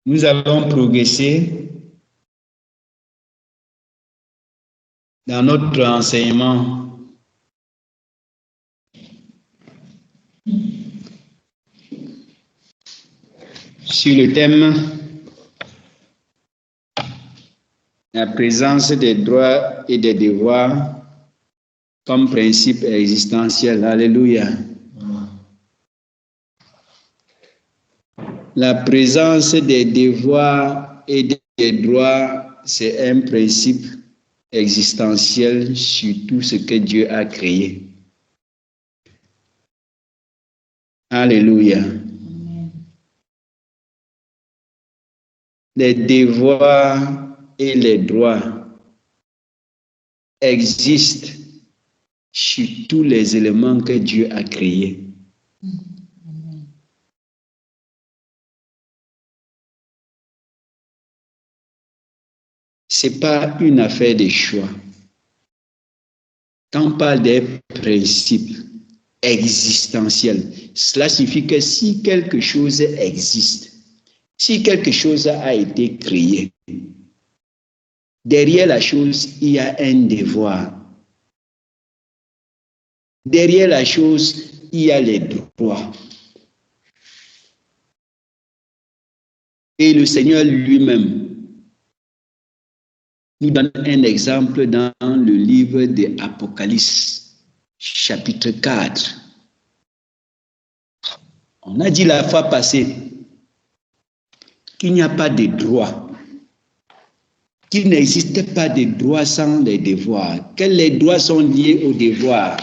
Nous allons progresser dans notre enseignement sur le thème la présence des droits et des devoirs comme principe existentiel. Alléluia. La présence des devoirs et des droits, c'est un principe existentiel sur tout ce que Dieu a créé. Alléluia. Les devoirs et les droits existent sur tous les éléments que Dieu a créés. Ce n'est pas une affaire de choix. Quand on parle des principes existentiels, cela signifie que si quelque chose existe, si quelque chose a été créé, derrière la chose, il y a un devoir. Derrière la chose, il y a les droits. Et le Seigneur lui-même nous donne un exemple dans le livre de Apocalypse, chapitre 4. On a dit la fois passée qu'il n'y a pas de droit, qu'il n'existe pas de droit sans les devoirs, que les droits sont liés aux devoirs.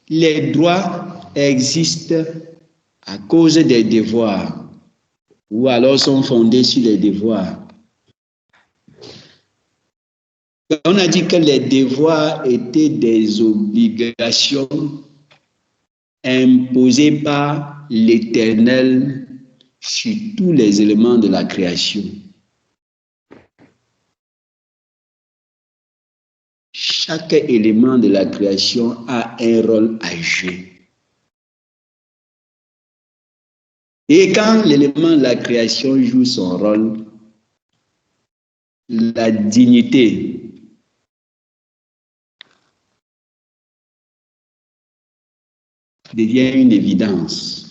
Les droits existent à cause des devoirs, ou alors sont fondés sur les devoirs. On a dit que les devoirs étaient des obligations imposées par l'Éternel sur tous les éléments de la création. Chaque élément de la création a un rôle à jouer. Et quand l'élément de la création joue son rôle, la dignité devient une évidence.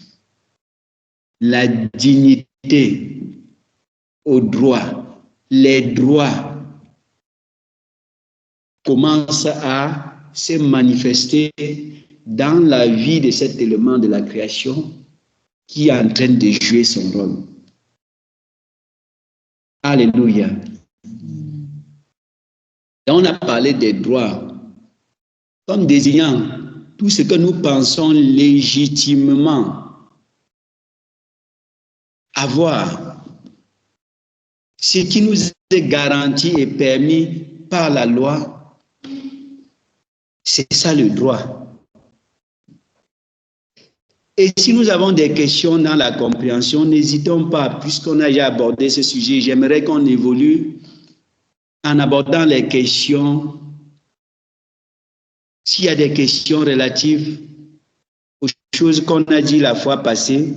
La dignité au droit, les droits commencent à se manifester dans la vie de cet élément de la création qui est en train de jouer son rôle. Alléluia. On a parlé des droits comme désignant tout ce que nous pensons légitimement avoir, ce qui nous est garanti et permis par la loi, c'est ça le droit. Et si nous avons des questions dans la compréhension, n'hésitons pas, puisqu'on a déjà abordé ce sujet, j'aimerais qu'on évolue en abordant les questions. S'il y a des questions relatives aux choses qu'on a dit la fois passée,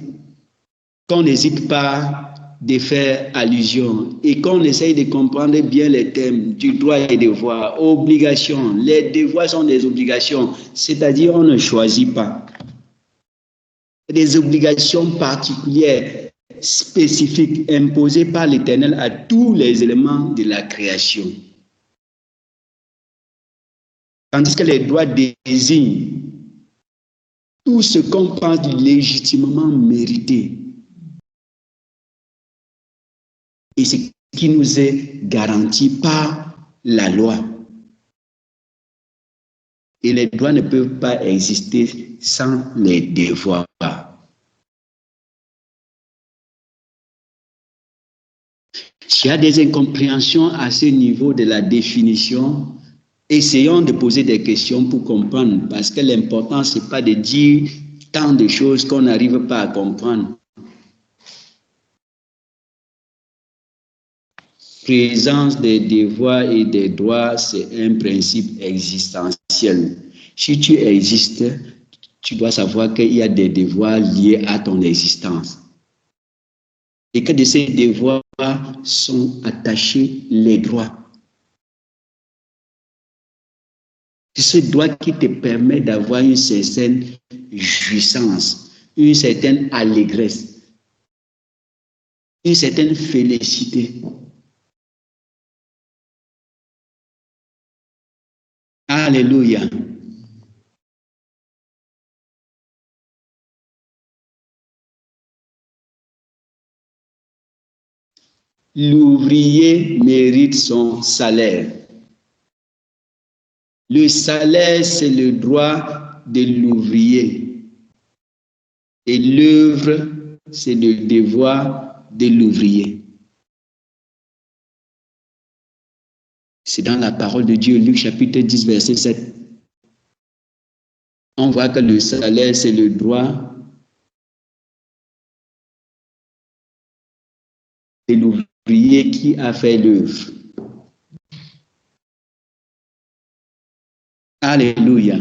qu'on n'hésite pas de faire allusion et qu'on essaye de comprendre bien les thèmes du droit et devoir, obligations. Les devoirs sont des obligations, c'est-à-dire on ne choisit pas. Des obligations particulières, spécifiques, imposées par l'Éternel à tous les éléments de la création. Tandis que les droits désignent tout ce qu'on pense légitimement mériter. Et ce qui nous est garanti par la loi. Et les droits ne peuvent pas exister sans les devoirs. S'il y a des incompréhensions à ce niveau de la définition, essayons de poser des questions pour comprendre, parce que l'important, ce n'est pas de dire tant de choses qu'on n'arrive pas à comprendre. Présence des devoirs et des droits, c'est un principe existentiel. Si tu existes, tu dois savoir qu'il y a des devoirs liés à ton existence. Et que de ces devoirs sont attachés les droits. C'est ce droit qui te permet d'avoir une certaine jouissance, une certaine allégresse, une certaine félicité. Alléluia. L'ouvrier mérite son salaire. Le salaire, c'est le droit de l'ouvrier. Et l'œuvre, c'est le devoir de l'ouvrier. C'est dans la parole de Dieu, Luc chapitre 10, verset 7. On voit que le salaire, c'est le droit de l'ouvrier qui a fait l'œuvre. Alléluia.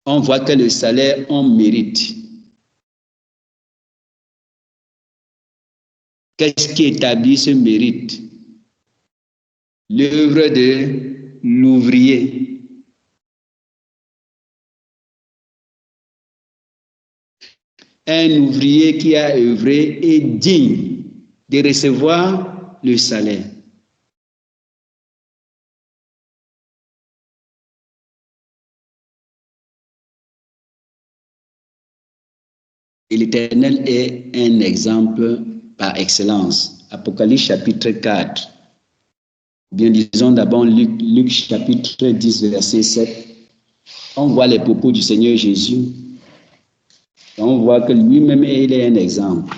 On voit que le salaire, on mérite. Qu'est-ce qui établit ce mérite? L'œuvre de l'ouvrier. Un ouvrier qui a œuvré est digne de recevoir le salaire. Et l'Éternel est un exemple par excellence. Apocalypse chapitre 4. Bien, disons d'abord Luc chapitre 10, verset 7. On voit les propos du Seigneur Jésus. Et on voit que lui-même, il est un exemple.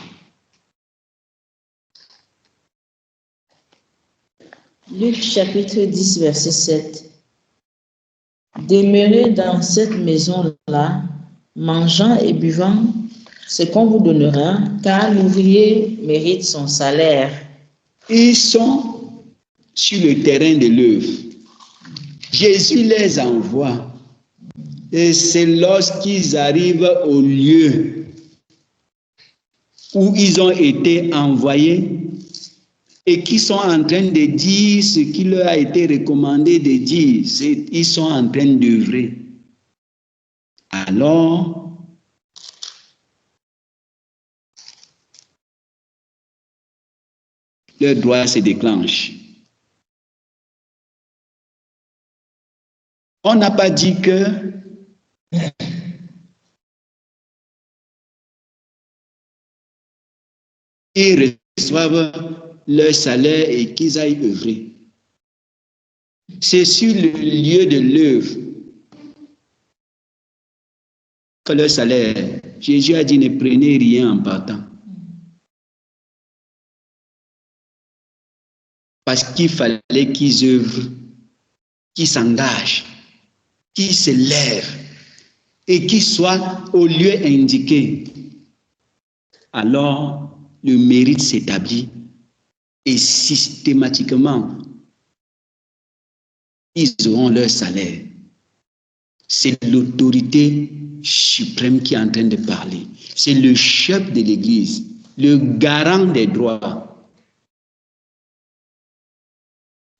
Luc chapitre 10, verset 7. Demeurez dans cette maison-là, mangeant et buvant ce qu'on vous donnera, car l'ouvrier mérite son salaire. Ils sont sur le terrain de l'œuvre. Jésus les envoie. Et c'est lorsqu'ils arrivent au lieu où ils ont été envoyés et qui sont en train de dire ce qui leur a été recommandé de dire. Ils sont en train d'œuvrer. Alors, leur droit se déclenche. On n'a pas dit que ils reçoivent leur salaire et qu'ils aillent œuvrer. C'est sur le lieu de l'œuvre que leur salaire. Jésus a dit ne prenez rien en partant. Parce qu'il fallait qu'ils œuvrent, qu'ils s'engagent, qu'ils se lèvent et qu'ils soient au lieu indiqué. Alors, le mérite s'établit et systématiquement, ils auront leur salaire. C'est l'autorité suprême qui est en train de parler. C'est le chef de l'Église, le garant des droits,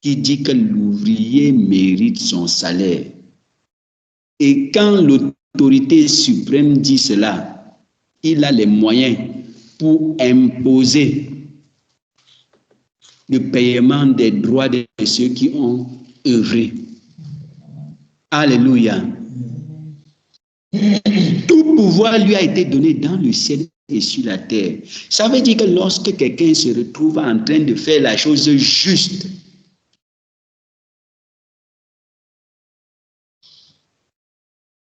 qui dit que l'ouvrier mérite son salaire. Et quand l'autorité suprême dit cela, il a les moyens pour imposer le paiement des droits de ceux qui ont œuvré. Alléluia. Tout pouvoir lui a été donné dans le ciel et sur la terre. Ça veut dire que lorsque quelqu'un se retrouve en train de faire la chose juste,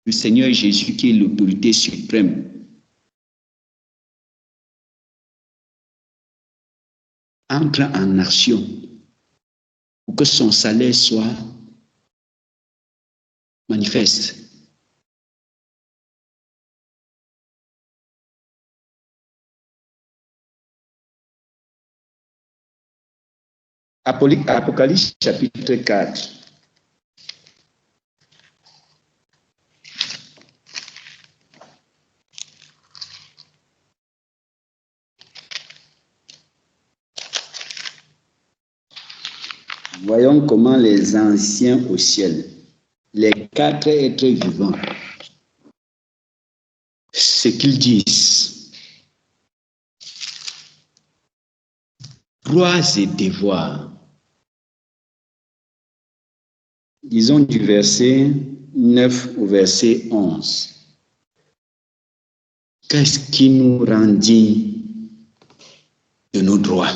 le Seigneur Jésus, qui est l'autorité suprême, entre en action pour que son salaire soit manifeste. Apocalypse chapitre 4. Voyons comment les anciens au ciel, les 4 êtres vivants, ce qu'ils disent. Gloires et devoirs. Disons du verset 9 au verset 11. Qu'est-ce qui nous rendit de nos droits?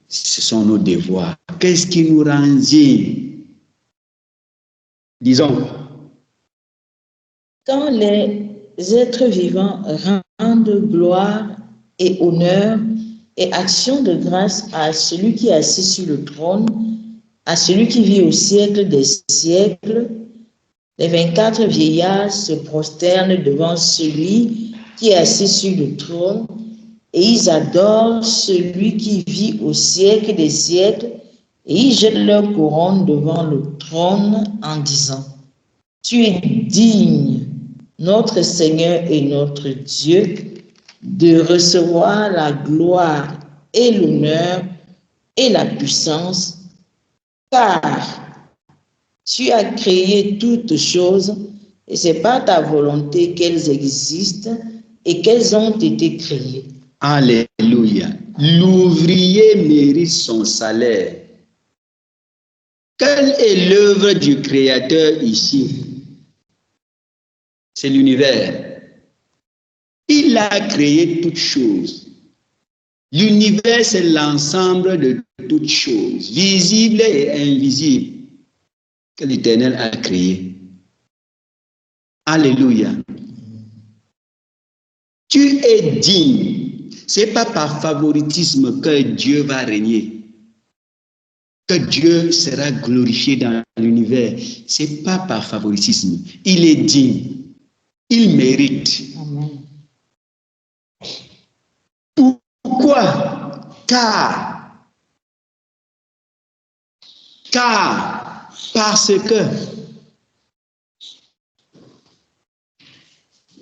Ce sont nos devoirs. Qu'est-ce qui nous rendit? Disons. Quand les êtres vivants rendent gloire et honneur et action de grâce à celui qui est assis sur le trône, à celui qui vit au siècle des siècles, les 24 vieillards se prosternent devant celui qui est assis sur le trône et ils adorent celui qui vit au siècle des siècles et ils jettent leur couronne devant le trône en disant: Tu es digne, notre Seigneur et notre Dieu, de recevoir la gloire et l'honneur et la puissance, car tu as créé toutes choses et c'est par ta volonté qu'elles existent et qu'elles ont été créées. Alléluia. L'ouvrier mérite son salaire. Quelle est l'œuvre du Créateur ici? C'est l'univers. Il a créé toutes choses. L'univers, c'est l'ensemble de toutes choses, visibles et invisibles, que l'Éternel a créé. Alléluia. Tu es digne. Ce n'est pas par favoritisme que Dieu va régner, que Dieu sera glorifié dans l'univers. Ce n'est pas par favoritisme. Il est digne. Il mérite. Amen. Pourquoi? Parce que,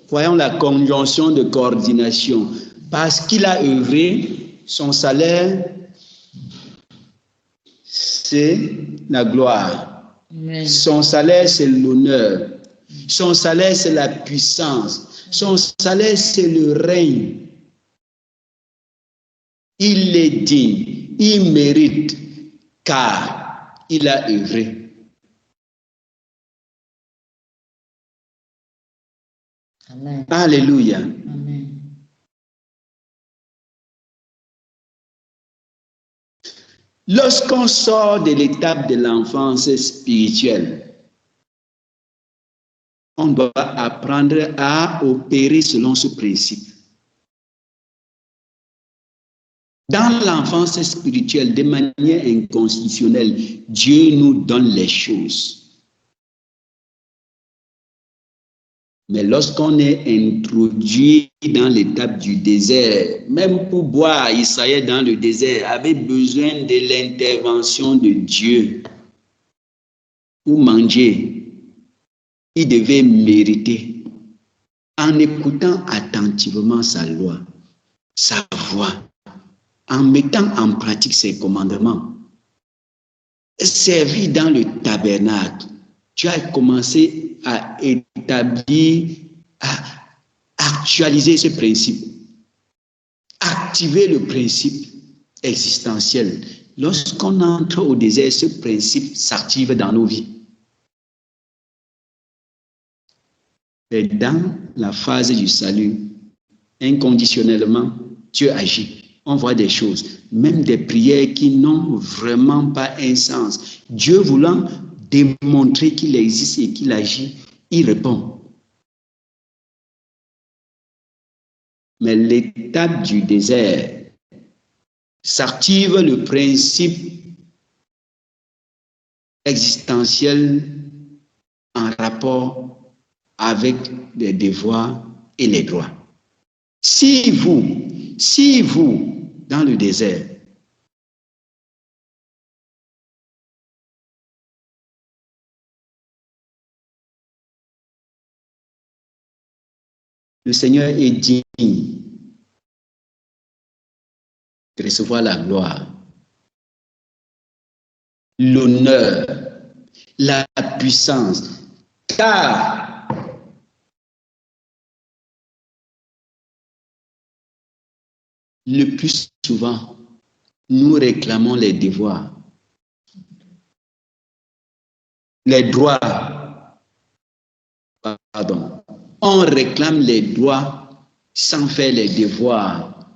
voyons la conjonction de coordination, parce qu'il a œuvré, son salaire, c'est la gloire. Amen. Son salaire, c'est l'honneur. Son salaire, c'est la puissance. Son salaire, c'est le règne. Il est digne, il mérite, car il a œuvré. Amen. Alléluia. Amen. Lorsqu'on sort de l'étape de l'enfance spirituelle, on doit apprendre à opérer selon ce principe. Dans l'enfance spirituelle, de manière inconstitutionnelle, Dieu nous donne les choses. Mais lorsqu'on est introduit dans l'étape du désert, même pour boire, Israël dans le désert avait besoin de l'intervention de Dieu. Pour manger, il devait mériter en écoutant attentivement sa loi, sa voix, en mettant en pratique ses commandements. Servir dans le tabernacle, tu as commencé à établir, à actualiser ce principe, activer le principe existentiel. Lorsqu'on entre au désert, ce principe s'active dans nos vies. Et dans la phase du salut, inconditionnellement, Dieu agit. On voit des choses, même des prières qui n'ont vraiment pas un sens. Dieu voulant démontrer qu'il existe et qu'il agit, il répond. Mais l'étape du désert s'active le principe existentiel en rapport avec les devoirs et les droits. Si vous, dans le désert, le Seigneur est digne de recevoir la gloire, l'honneur, la puissance. Car le plus souvent, nous réclamons les devoirs, les droits. Pardon. On réclame les droits sans faire les devoirs.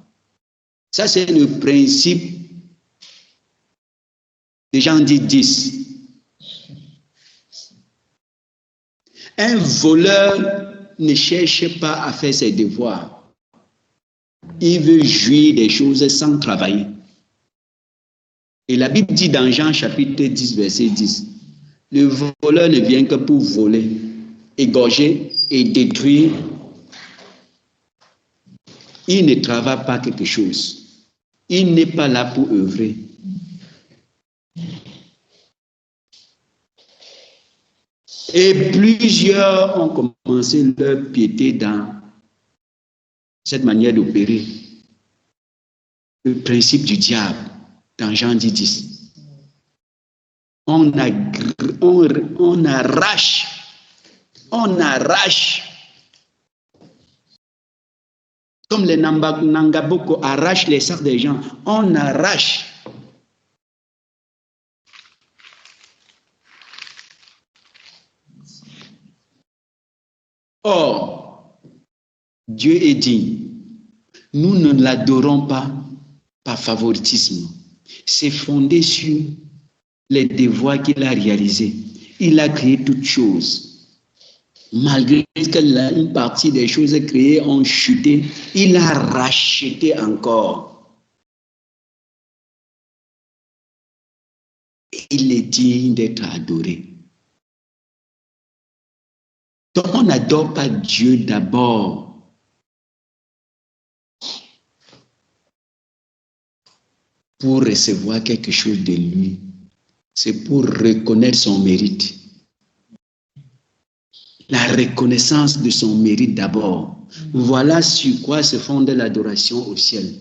Ça, c'est le principe de Jean 10. Un voleur ne cherche pas à faire ses devoirs. Il veut jouir des choses sans travailler. Et la Bible dit dans Jean chapitre 10, verset 10, le voleur ne vient que pour voler, égorger et détruire. Il ne travaille pas quelque chose. Il n'est pas là pour œuvrer. Et plusieurs ont commencé leur piété dans cette manière d'opérer. Le principe du diable dans Jean 10. On arrache, comme les Nangaboko arrachent les sacs des gens, on arrache. Or, Dieu est digne. Nous ne l'adorons pas par favoritisme. C'est fondé sur les devoirs qu'il a réalisés. Il a créé toutes choses. Malgré que une partie des choses créées ont chuté, il a racheté encore. Il est digne d'être adoré. Donc on n'adore pas Dieu d'abord pour recevoir quelque chose de lui. C'est pour reconnaître son mérite. La reconnaissance de son mérite d'abord. Voilà sur quoi se fonde l'adoration au ciel.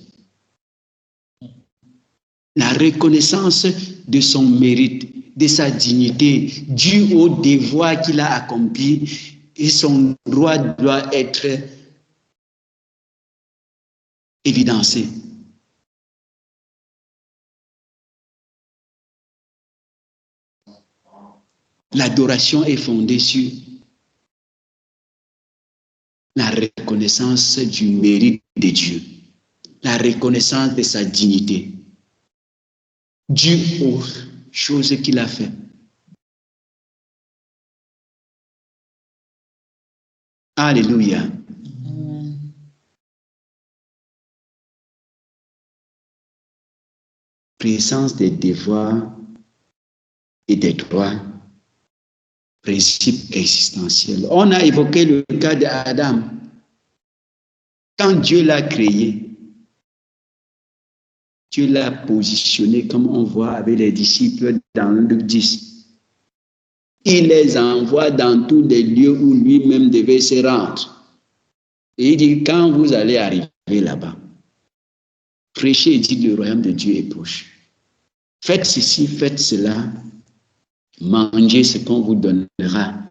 La reconnaissance de son mérite, de sa dignité, due au devoir qu'il a accompli, et son droit doit être évidencé. L'adoration est fondée sur la reconnaissance du mérite de Dieu, la reconnaissance de sa dignité, due aux choses qu'il a faites. Alléluia. Présence des devoirs et des droits, principe existentiel. On a évoqué le cas d'Adam. Quand Dieu l'a créé, Dieu l'a positionné comme on voit avec les disciples dans Luc 10. Il les envoie dans tous les lieux où lui-même devait se rendre. Et il dit, quand vous allez arriver là-bas, prêchez et dites, le royaume de Dieu est proche. Faites ceci, faites cela, mangez ce qu'on vous donnera.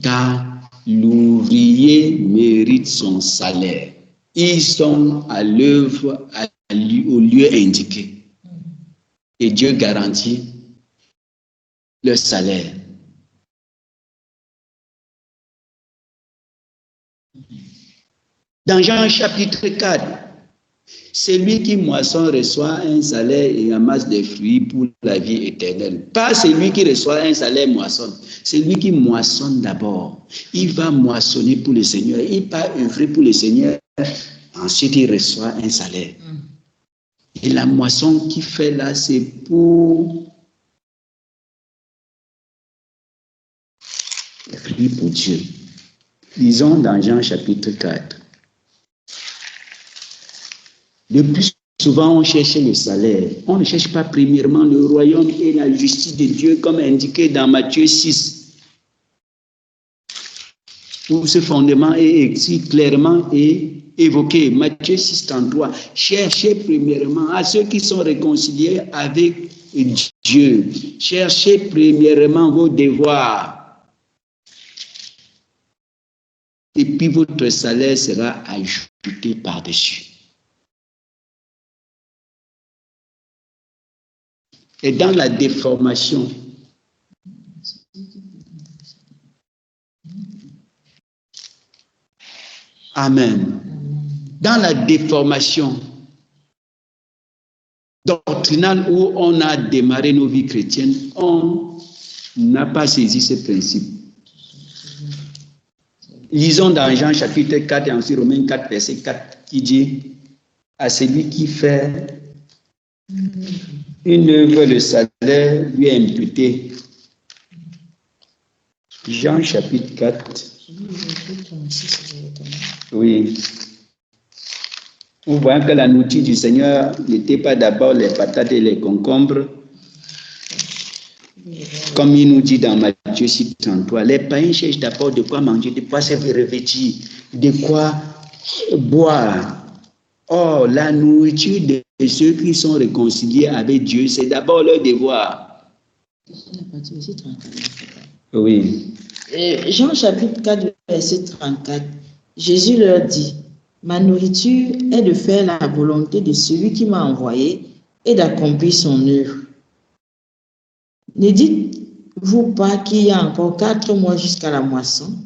Car l'ouvrier mérite son salaire. Ils sont à l'œuvre au lieu indiqué. Et Dieu garantit leur salaire. Dans Jean chapitre 4, celui qui moissonne reçoit un salaire et amasse des fruits pour la vie éternelle. Pas celui qui reçoit un salaire moissonne. Celui qui moissonne d'abord. Il va moissonner pour le Seigneur. Il va œuvrer pour le Seigneur. Ensuite, il reçoit un salaire. Et la moisson qu'il fait là, c'est pour Dieu. Lisons dans Jean chapitre 4. Le plus souvent, on cherche le salaire. On ne cherche pas premièrement le royaume et la justice de Dieu, comme indiqué dans Matthieu 6. Où ce fondement est écrit clairement et évoqué. Matthieu 6, 33. Cherchez premièrement à ceux qui sont réconciliés avec Dieu. Cherchez premièrement vos devoirs. Et puis votre salaire sera ajouté par-dessus. Et dans la déformation, amen. Dans la déformation doctrinale où on a démarré nos vies chrétiennes, on n'a pas saisi ce principe. Lisons dans Jean chapitre 4 et ensuite Romains 4, verset 4, qui dit à celui qui fait une œuvre, le salaire lui est imputé. Jean chapitre 4. Oui. Vous voyez que la nourriture du Seigneur n'était pas d'abord les patates et les concombres, comme il nous dit dans Matthieu 6, 33. Les païens cherchent d'abord de quoi manger, de quoi se revêtir, de quoi boire. Or, la nourriture de ceux qui sont réconciliés avec Dieu, c'est d'abord leur devoir. Oui. Jean chapitre 4, verset 34, Jésus leur dit, ma nourriture est de faire la volonté de celui qui m'a envoyé et d'accomplir son œuvre. Ne dites-vous pas qu'il y a encore 4 mois jusqu'à la moisson?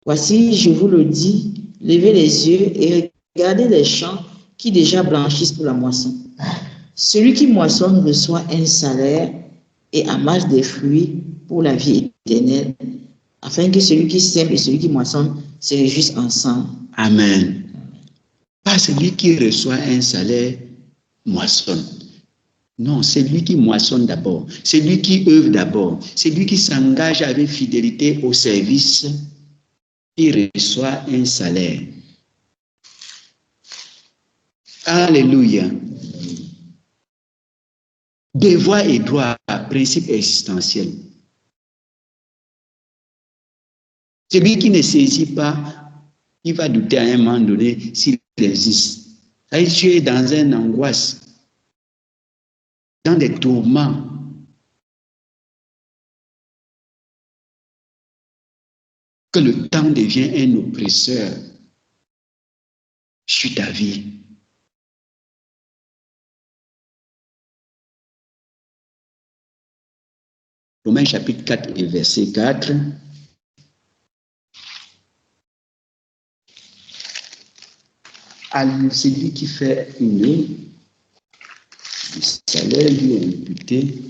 Voici, je vous le dis, levez les yeux et regardez les champs qui déjà blanchissent pour la moisson. Celui qui moissonne reçoit un salaire et amasse des fruits pour la vie éternelle, afin que celui qui sème et celui qui moissonne se réjouissent ensemble. Amen. Pas celui qui reçoit un salaire moissonne. Non, c'est lui qui moissonne d'abord. C'est lui qui œuvre d'abord. C'est lui qui s'engage avec fidélité au service. Il reçoit un salaire. Alléluia. Devoir et droit, principe existentiel. Celui qui ne saisit pas, il va douter à un moment donné s'il existe. Tu es dans une angoisse, dans des tourments. Que le temps devient un oppresseur sur ta vie. Romains chapitre 4 et verset 4. À celui qui fait une œuvre, le salaire lui est imputé.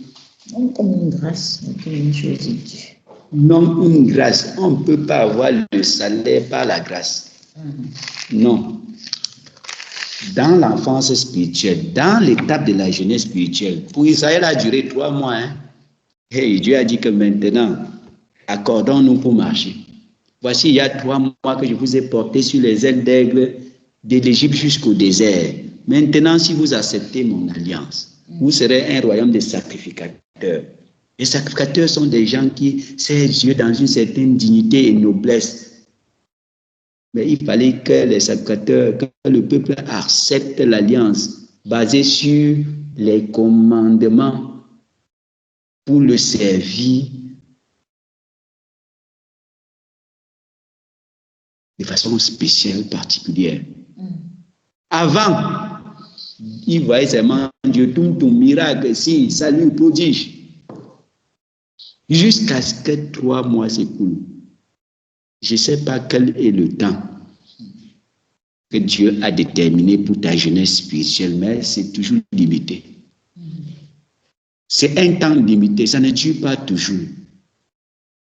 Non comme une grâce, mais comme une chose de Dieu. Non une grâce. On ne peut pas avoir le salaire par la grâce. Non. Dans l'enfance spirituelle, dans l'étape de la jeunesse spirituelle, pour Israël a duré 3 mois. Hey, Dieu a dit que maintenant, accordons-nous pour marcher. Voici, il y a 3 mois que je vous ai porté sur les ailes d'aigle de l'Égypte jusqu'au désert. Maintenant, si vous acceptez mon alliance, vous serez un royaume de sacrificateurs. Les sacrificateurs sont des gens qui servent Dieu dans une certaine dignité et noblesse. Mais il fallait que les sacrificateurs, que le peuple accepte l'alliance basée sur les commandements pour le servir de façon spéciale, particulière. Avant, il voyait seulement Dieu, tout miracle, si, salut, prodige. Jusqu'à ce que 3 mois s'écoulent. Je ne sais pas quel est le temps que Dieu a déterminé pour ta jeunesse spirituelle, mais c'est toujours limité. C'est un temps limité, ça ne dure pas toujours.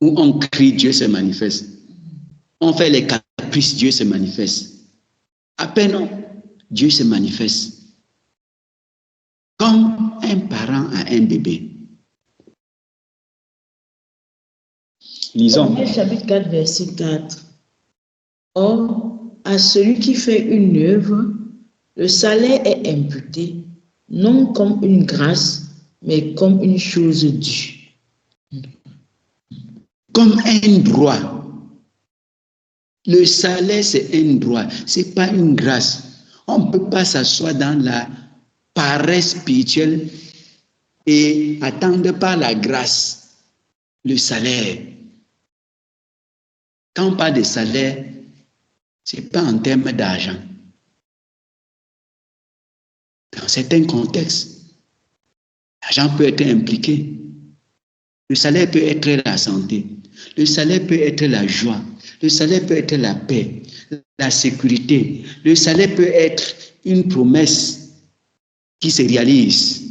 Où on crie, Dieu se manifeste. On fait les caprices, Dieu se manifeste. À peine, Dieu se manifeste. Comme un parent a un bébé. Lisons. Romains chapitre 4, verset 4. Or, à celui qui fait une œuvre, le salaire est imputé, non comme une grâce, mais comme une chose due. Comme un droit. Le salaire, c'est un droit, ce n'est pas une grâce. On ne peut pas s'asseoir dans la paresse spirituelle et attendre par la grâce le salaire. Quand on parle de salaire, ce n'est pas en termes d'argent. Dans certains contextes, l'argent peut être impliqué. Le salaire peut être la santé. Le salaire peut être la joie. Le salaire peut être la paix, la sécurité. Le salaire peut être une promesse qui se réalise.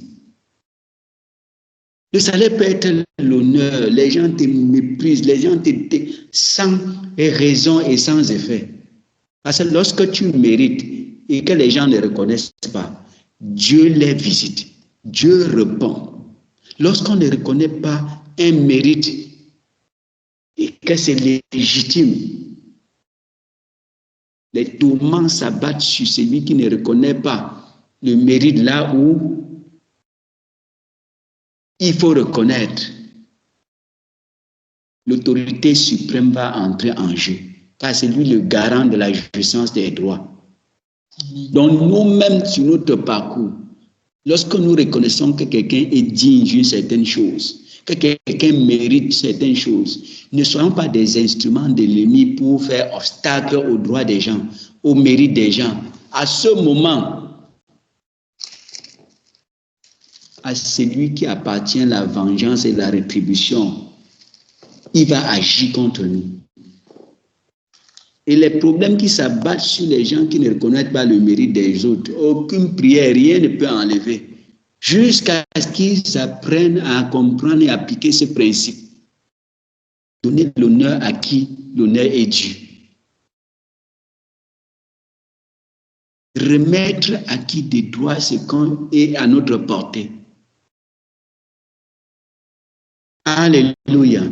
Le salaire peut être l'honneur. Les gens te méprisent, les gens te sans raison et sans effet. Parce que lorsque tu mérites et que les gens ne reconnaissent pas, Dieu les visite. Dieu répond. Lorsqu'on ne reconnaît pas un mérite et que c'est légitime, les tourments s'abattent sur celui qui ne reconnaît pas le mérite là où il faut reconnaître. L'autorité suprême va entrer en jeu, car c'est lui le garant de la jouissance des droits. Donc nous-mêmes sur notre parcours, lorsque nous reconnaissons que quelqu'un est digne d'une certaine chose, que quelqu'un mérite certaines choses, ne soyons pas des instruments de l'ennemi pour faire obstacle aux droits des gens, au mérite des gens. À ce moment, à celui qui appartient la vengeance et la rétribution, il va agir contre nous. Et les problèmes qui s'abattent sur les gens qui ne reconnaissent pas le mérite des autres, aucune prière, rien ne peut enlever, jusqu'à ce qu'ils apprennent à comprendre et appliquer ce principe. Donner l'honneur à qui l'honneur est dû. Remettre à qui des droits ce qu'on est à notre portée. Alléluia.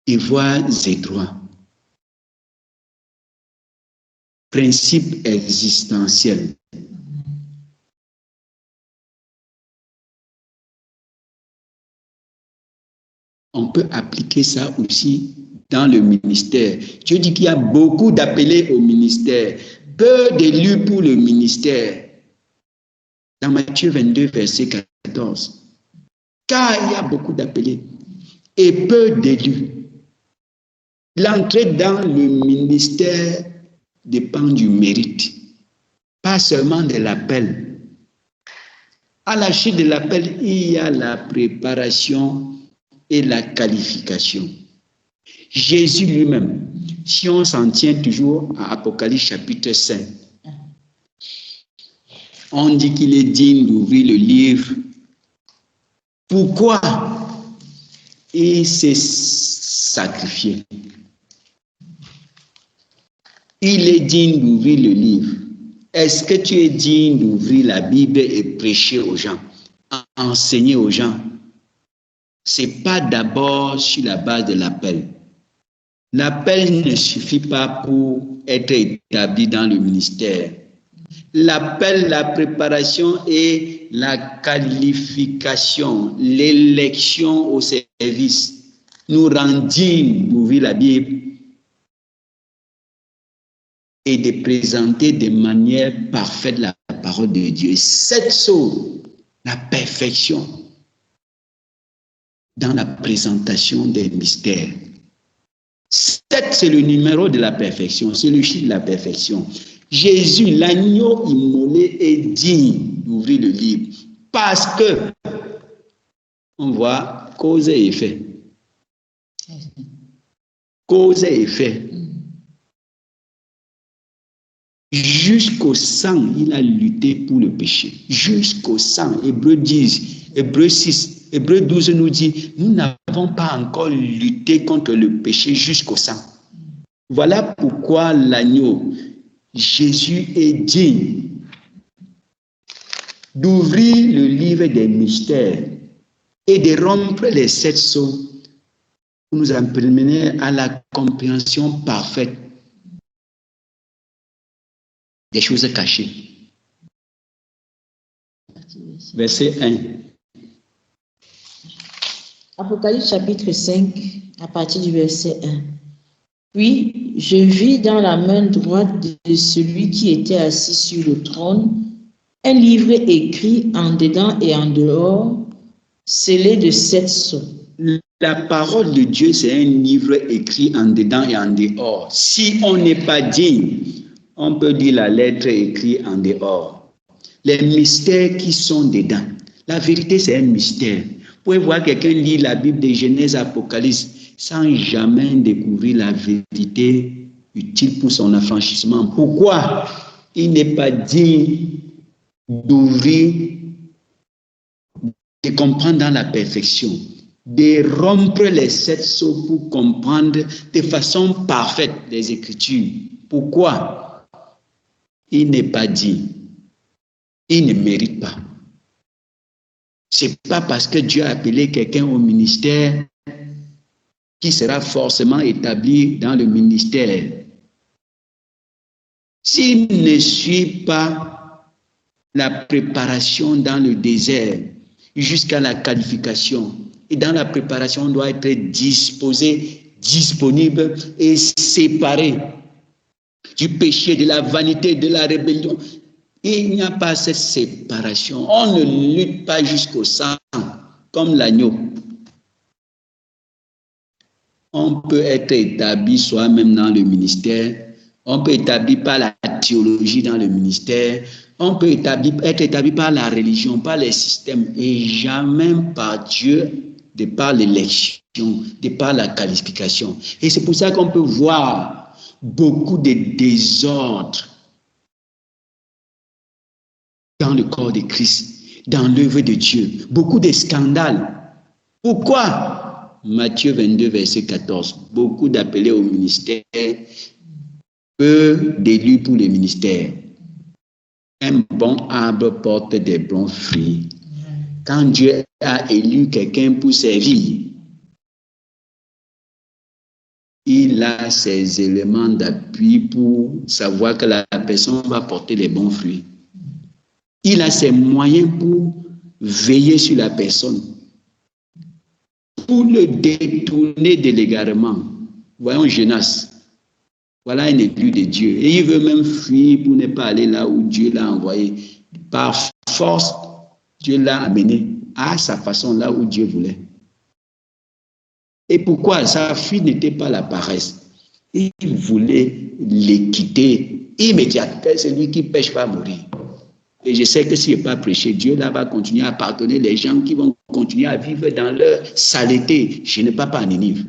Et voies et droits. Principe existentiel. On peut appliquer ça aussi dans le ministère. Dieu dit qu'il y a beaucoup d'appelés au ministère, peu d'élus pour le ministère. Dans Matthieu 22, verset 14. Car il y a beaucoup d'appelés et peu d'élus. L'entrée dans le ministère dépend du mérite, pas seulement de l'appel. À la suite de l'appel, il y a la préparation et la qualification. Jésus lui-même, si on s'en tient toujours à Apocalypse chapitre 5, on dit qu'il est digne d'ouvrir le livre. Pourquoi il s'est sacrifié? Il est digne d'ouvrir le livre. Est-ce que tu es digne d'ouvrir la Bible et prêcher aux gens, enseigner aux gens? Ce n'est pas d'abord sur la base de l'appel. L'appel ne suffit pas pour être établi dans le ministère. L'appel, la préparation et la qualification, l'élection au service nous rend dignes d'ouvrir la Bible et de présenter de manière parfaite la parole de Dieu. Cette chose, la perfection dans la présentation des mystères. 7, c'est le numéro de la perfection, c'est le chiffre de la perfection. Jésus, l'agneau immolé, est digne d'ouvrir le livre parce que on voit cause et effet. Cause et effet. Jusqu'au sang, il a lutté pour le péché. Jusqu'au sang. Hébreux 10, Hébreux 6, Hébreux 12 nous dit, nous n'avons pas encore lutté contre le péché jusqu'au sang. Voilà pourquoi l'agneau, Jésus, est digne d'ouvrir le livre des mystères et de rompre les 7 sceaux pour nous amener à la compréhension parfaite des choses cachées. Verset 1. Apocalypse chapitre 5, à partir du verset 1. Puis, je vis dans la main droite de celui qui était assis sur le trône un livre écrit en dedans et en dehors, scellé de 7 sceaux. La parole de Dieu, c'est un livre écrit en dedans et en dehors. Si on n'est pas digne, on peut dire la lettre écrite en dehors. Les mystères qui sont dedans. La vérité, c'est un mystère. Vous pouvez voir quelqu'un lire la Bible de Genèse, Apocalypse, sans jamais découvrir la vérité utile pour son affranchissement. Pourquoi? Il n'est pas digne d'ouvrir, de comprendre dans la perfection, de rompre les 7 sceaux pour comprendre de façon parfaite les Écritures. Pourquoi? Il n'est pas digne. Il ne mérite pas. C'est pas parce que Dieu a appelé quelqu'un au ministère qui sera forcément établi dans le ministère. S'il ne suit pas la préparation dans le désert jusqu'à la qualification, et dans la préparation, on doit être disposé, disponible et séparé du péché, de la vanité, de la rébellion. Il n'y a pas cette séparation. On ne lutte pas jusqu'au sang comme l'agneau. On peut être établi soi-même dans le ministère. On peut être établi par la théologie dans le ministère. On peut être établi par la religion, par les systèmes, et jamais par Dieu, de par l'élection, de par la qualification. Et c'est pour ça qu'on peut voir beaucoup de désordres dans le corps de Christ, dans l'œuvre de Dieu. Beaucoup de scandales. Pourquoi? Matthieu 22, verset 14. Beaucoup d'appelés au ministère, peu d'élus pour le ministère. Un bon arbre porte des bons fruits. Quand Dieu a élu quelqu'un pour servir, il a ses éléments d'appui pour savoir que la personne va porter les bons fruits. Il a ses moyens pour veiller sur la personne, pour le détourner de l'égarement. Voyons Jonas. Voilà un élu de Dieu. Et il veut même fuir pour ne pas aller là où Dieu l'a envoyé. Par force, Dieu l'a amené à sa façon là où Dieu voulait. Et pourquoi? Sa fuite n'était pas la paresse. Il voulait l'équité immédiate. Celui qui pêche va mourir. Et je sais que s'il n'est pas prêché, Dieu là va continuer à pardonner les gens qui vont continuer à vivre dans leur saleté. Je ne parle pas en Ninive.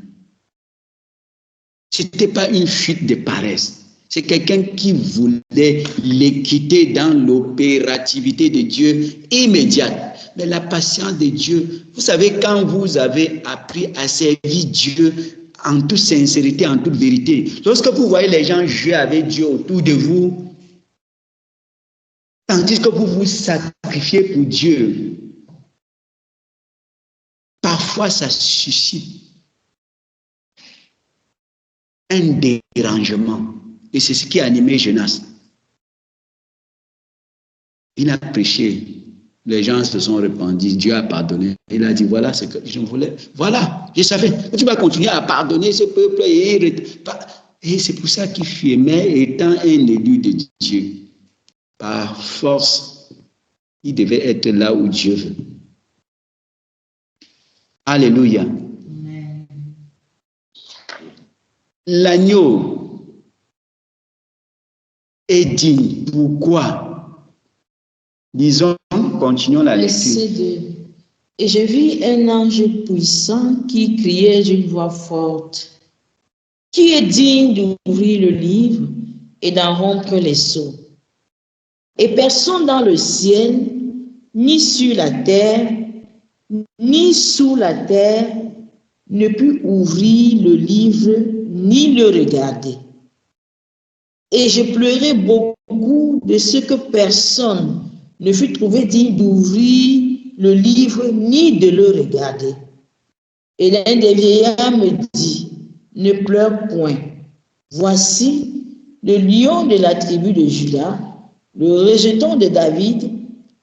Ce n'était pas une fuite de paresse. C'est quelqu'un qui voulait l'équité dans l'opérativité de Dieu immédiate. Mais la patience de Dieu, vous savez, quand vous avez appris à servir Dieu en toute sincérité, en toute vérité, lorsque vous voyez les gens jouer avec Dieu autour de vous, tandis que vous vous sacrifiez pour Dieu, parfois ça suscite un dérangement. Et c'est ce qui a animé Jonas. Il a prêché. Les gens se sont répandus. Dieu a pardonné. Il a dit, voilà ce que je voulais. Voilà, je savais. Tu vas continuer à pardonner ce peuple. Et c'est pour ça qu'il fumait, étant un élu de Dieu. Par force, il devait être là où Dieu veut. Alléluia. Amen. L'agneau est digne. Pourquoi? Disons, continuons la lecture. Et je vis un ange puissant qui criait d'une voix forte, qui est digne d'ouvrir le livre et d'en rompre les sceaux. Et personne dans le ciel, ni sur la terre, ni sous la terre, ne put ouvrir le livre ni le regarder. Et je pleurais beaucoup de ce que personne ne fut trouvé digne d'ouvrir le livre ni de le regarder. Et l'un des vieillards me dit, ne pleure point. Voici, le lion de la tribu de Juda, le rejeton de David,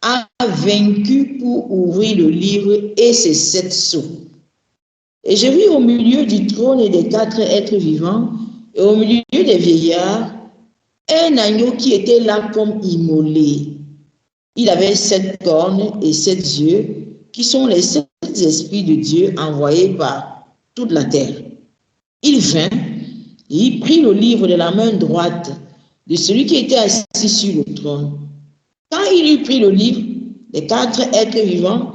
a vaincu pour ouvrir le livre et ses 7 sceaux. Et je vis au milieu du trône et des 4 êtres vivants, et au milieu des vieillards, un agneau qui était là comme immolé. Il avait 7 cornes et 7 yeux, qui sont les 7 esprits de Dieu envoyés par toute la terre. Il vint et il prit le livre de la main droite de celui qui était assis sur le trône. Quand il eut pris le livre, les 4 êtres vivants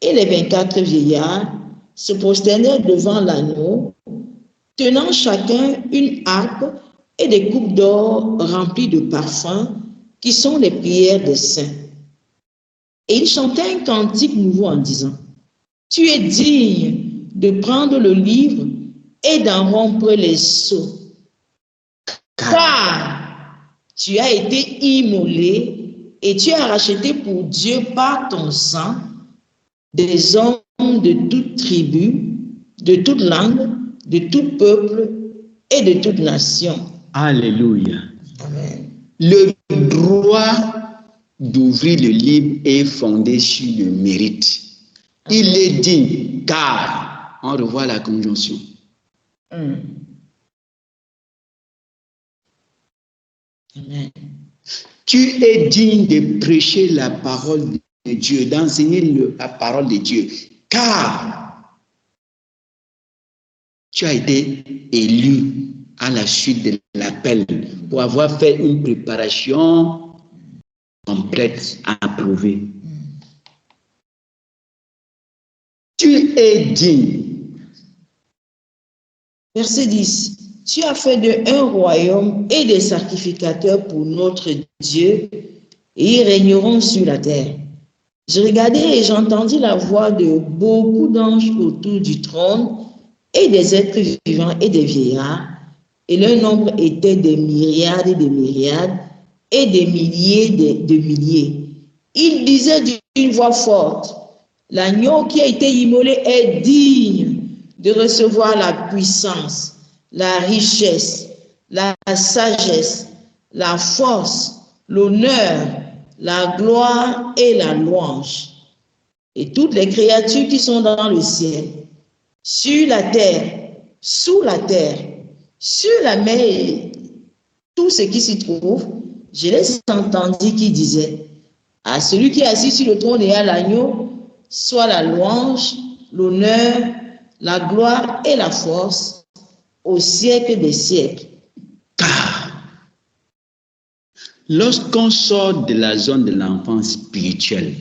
et les 24 vieillards se prosternèrent devant l'agneau, tenant chacun une harpe et des coupes d'or remplies de parfums, qui sont les prières des saints. Et ils chantaient un cantique nouveau en disant: Tu es digne de prendre le livre et d'en rompre les sceaux, car tu as été immolé et tu as racheté pour Dieu par ton sang des hommes de toute tribu, de toute langue, de tout peuple et de toute nation. Alléluia. Amen. Le droit d'ouvrir le livre est fondé sur le mérite. Il est digne, car, on revoit la conjonction. Amen. Tu es digne de prêcher la parole de Dieu, d'enseigner la parole de Dieu, car tu as été élu à la suite de l'appel pour avoir fait une préparation complète, approuvée. Tu es digne. Verset 10. Tu as fait d'eux un royaume et des sacrificateurs pour notre Dieu, et ils régneront sur la terre. Je regardais et j'entendis la voix de beaucoup d'anges autour du trône et des êtres vivants et des vieillards, et leur nombre était des myriades et des myriades et des milliers de milliers. Ils disaient d'une voix forte: l'agneau qui a été immolé est digne de recevoir la puissance, la richesse, la sagesse, la force, l'honneur, la gloire et la louange. Et toutes les créatures qui sont dans le ciel, sur la terre, sous la terre, sur la mer et tout ce qui s'y trouve, je les entendis qui disaient: à celui qui est assis sur le trône et à l'agneau, soit la louange, l'honneur, la gloire et la force au siècle des siècles. Car lorsqu'on sort de la zone de l'enfance spirituelle,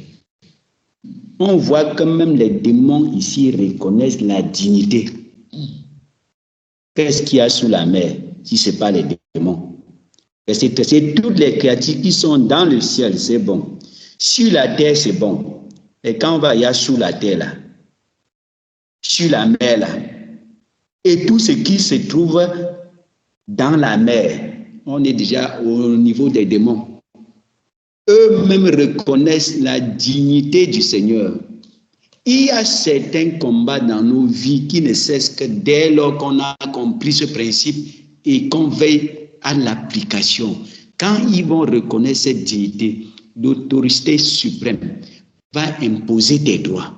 on voit que même les démons ici reconnaissent la dignité. Qu'est-ce qu'il y a sous la mer si ce n'est pas les démons? C'est toutes les créatures qui sont dans le ciel, c'est bon. Sur la terre, c'est bon. Et quand on va, il y a sous la terre là, sur la mer là, et tout ce qui se trouve dans la mer, on est déjà au niveau des démons. Eux-mêmes reconnaissent la dignité du Seigneur. Il y a certains combats dans nos vies qui ne cessent que dès lors qu'on a compris ce principe et qu'on veille à l'application. Quand ils vont reconnaître cette dignité, l'autorité suprême va imposer des droits.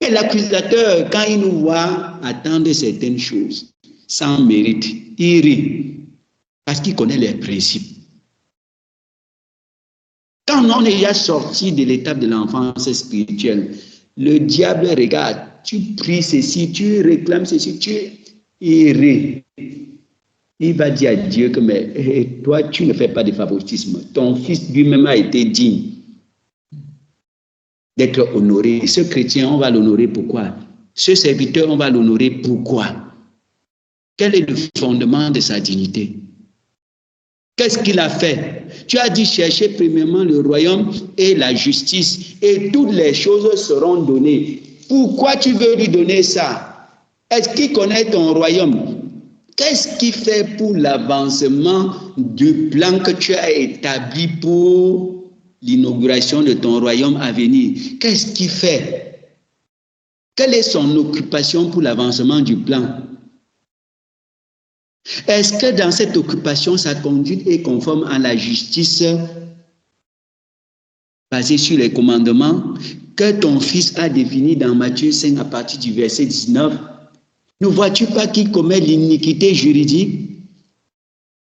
Et l'accusateur, quand il nous voit attendre certaines choses sans mérite, il rit parce qu'il connaît les principes. Quand on est déjà sorti de l'étape de l'enfance spirituelle, le diable regarde, tu pries ceci, tu réclames ceci, il rit. Il va dire à Dieu que mais toi, tu ne fais pas de favoritisme. Ton fils lui-même a été digne d'être honoré. Ce chrétien, on va l'honorer pourquoi? Ce serviteur, on va l'honorer pourquoi? Quel est le fondement de sa dignité? Qu'est-ce qu'il a fait? Tu as dit chercher premièrement le royaume et la justice et toutes les choses seront données. Pourquoi tu veux lui donner ça? Est-ce qu'il connaît ton royaume? Qu'est-ce qu'il fait pour l'avancement du plan que tu as établi pour l'inauguration de ton royaume à venir? Qu'est-ce qu'il fait? Quelle est son occupation pour l'avancement du plan? Est-ce que dans cette occupation, sa conduite est conforme à la justice basée sur les commandements que ton fils a définis dans Matthieu 5 à partir du verset 19? Ne vois-tu pas qui commet l'iniquité juridique?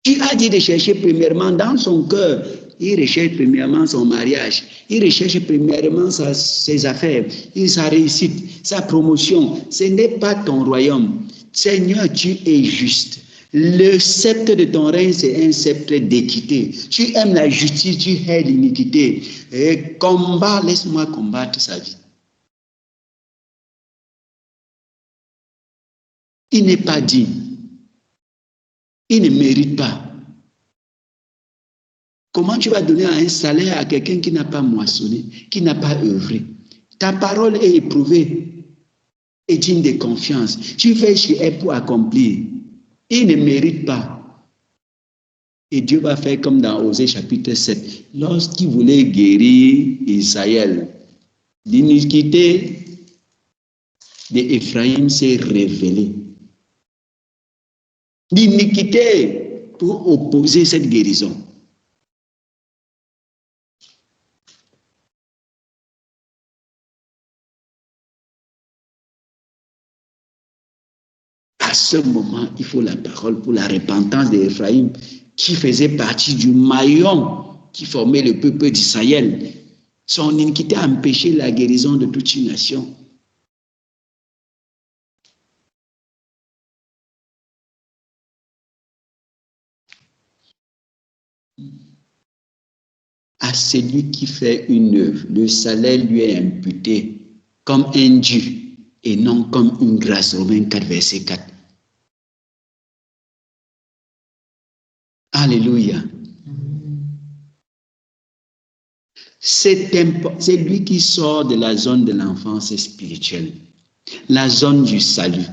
Tu as dit de chercher premièrement dans son cœur. Il recherche premièrement son mariage. Il recherche premièrement ses affaires, sa réussite, sa promotion. Ce n'est pas ton royaume. Seigneur, tu es juste. Le sceptre de ton règne, c'est un sceptre d'équité. Tu aimes la justice, tu hais l'iniquité. Et combat, laisse-moi combattre sa vie. Il n'est pas digne. Il ne mérite pas. Comment tu vas donner un salaire à quelqu'un qui n'a pas moissonné, qui n'a pas œuvré? Ta parole est éprouvée et digne de confiance. Tu fais chez elle pour accomplir. Il ne mérite pas. Et Dieu va faire comme dans Osée chapitre 7. Lorsqu'il voulait guérir Israël, l'iniquité d'Éphraïm s'est révélée. L'iniquité pour opposer cette guérison. À ce moment, il faut la parole pour la repentance d'Éphraïm, qui faisait partie du maillon qui formait le peuple d'Israël. Son iniquité a empêché la guérison de toute une nation. À celui qui fait une œuvre, le salaire lui est imputé comme un dû et non comme une grâce. Romains 4, verset 4. Alléluia. C'est lui qui sort de la zone de l'enfance spirituelle, la zone du salut,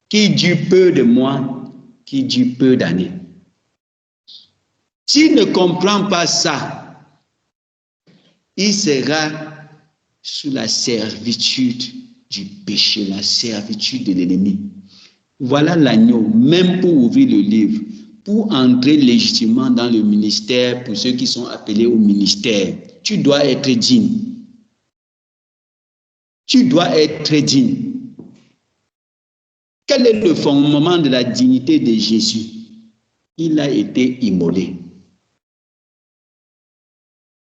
qui dure peu de mois, qui dure peu d'années. S'il ne comprend pas ça, il sera sous la servitude du péché, la servitude de l'ennemi. Voilà l'agneau, même pour ouvrir le livre, pour entrer légitimement dans le ministère, pour ceux qui sont appelés au ministère, tu dois être digne. Tu dois être digne. Quel est le fondement de la dignité de Jésus? Il a été immolé.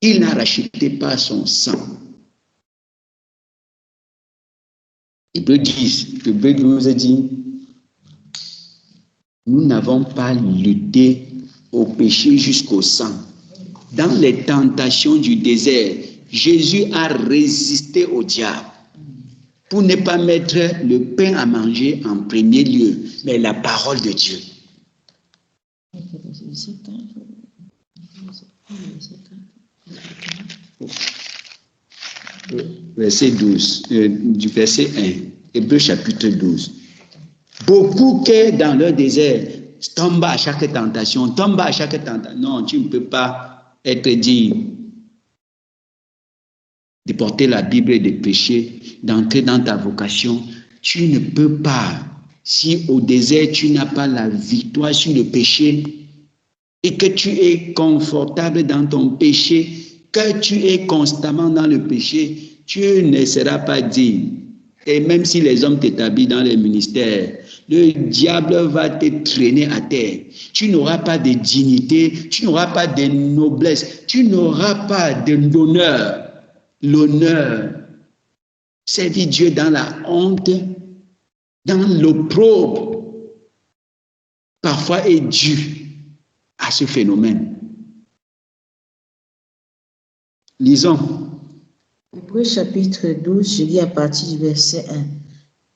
Il n'a racheté pas son sang. Hébreux 10, Hébreux 12 dit, nous n'avons pas lutté au péché jusqu'au sang. Dans les tentations du désert, Jésus a résisté au diable pour ne pas mettre le pain à manger en premier lieu, mais la parole de Dieu. Verset 12, du verset 1, Hébreux chapitre 12. Beaucoup qui, dans leur désert, tombent à chaque tentation, Non, tu ne peux pas être digne de porter la Bible et de prêcher, d'entrer dans ta vocation. Tu ne peux pas. Si au désert, tu n'as pas la victoire sur le péché et que tu es confortable dans ton péché, que tu es constamment dans le péché, tu ne seras pas digne. Et même si les hommes t'établissent dans les ministères, le diable va te traîner à terre. Tu n'auras pas de dignité, tu n'auras pas de noblesse, tu n'auras pas de l'honneur. L'honneur, servir Dieu dans la honte, dans l'opprobre, parfois est dû à ce phénomène. Lisons. Hébreux chapitre 12, je lis à partir du verset 1.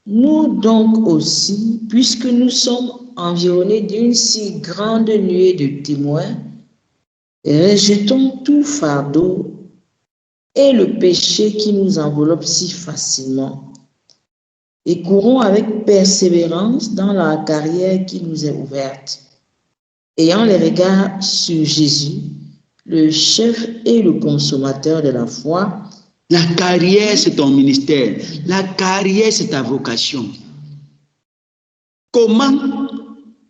Nous donc aussi, puisque nous sommes environnés d'une si grande nuée de témoins, rejetons tout fardeau et le péché qui nous enveloppe si facilement, et courons avec persévérance dans la carrière qui nous est ouverte, ayant les regards sur Jésus, le chef et le consommateur de la foi. La carrière, c'est ton ministère. La carrière, c'est ta vocation. Comment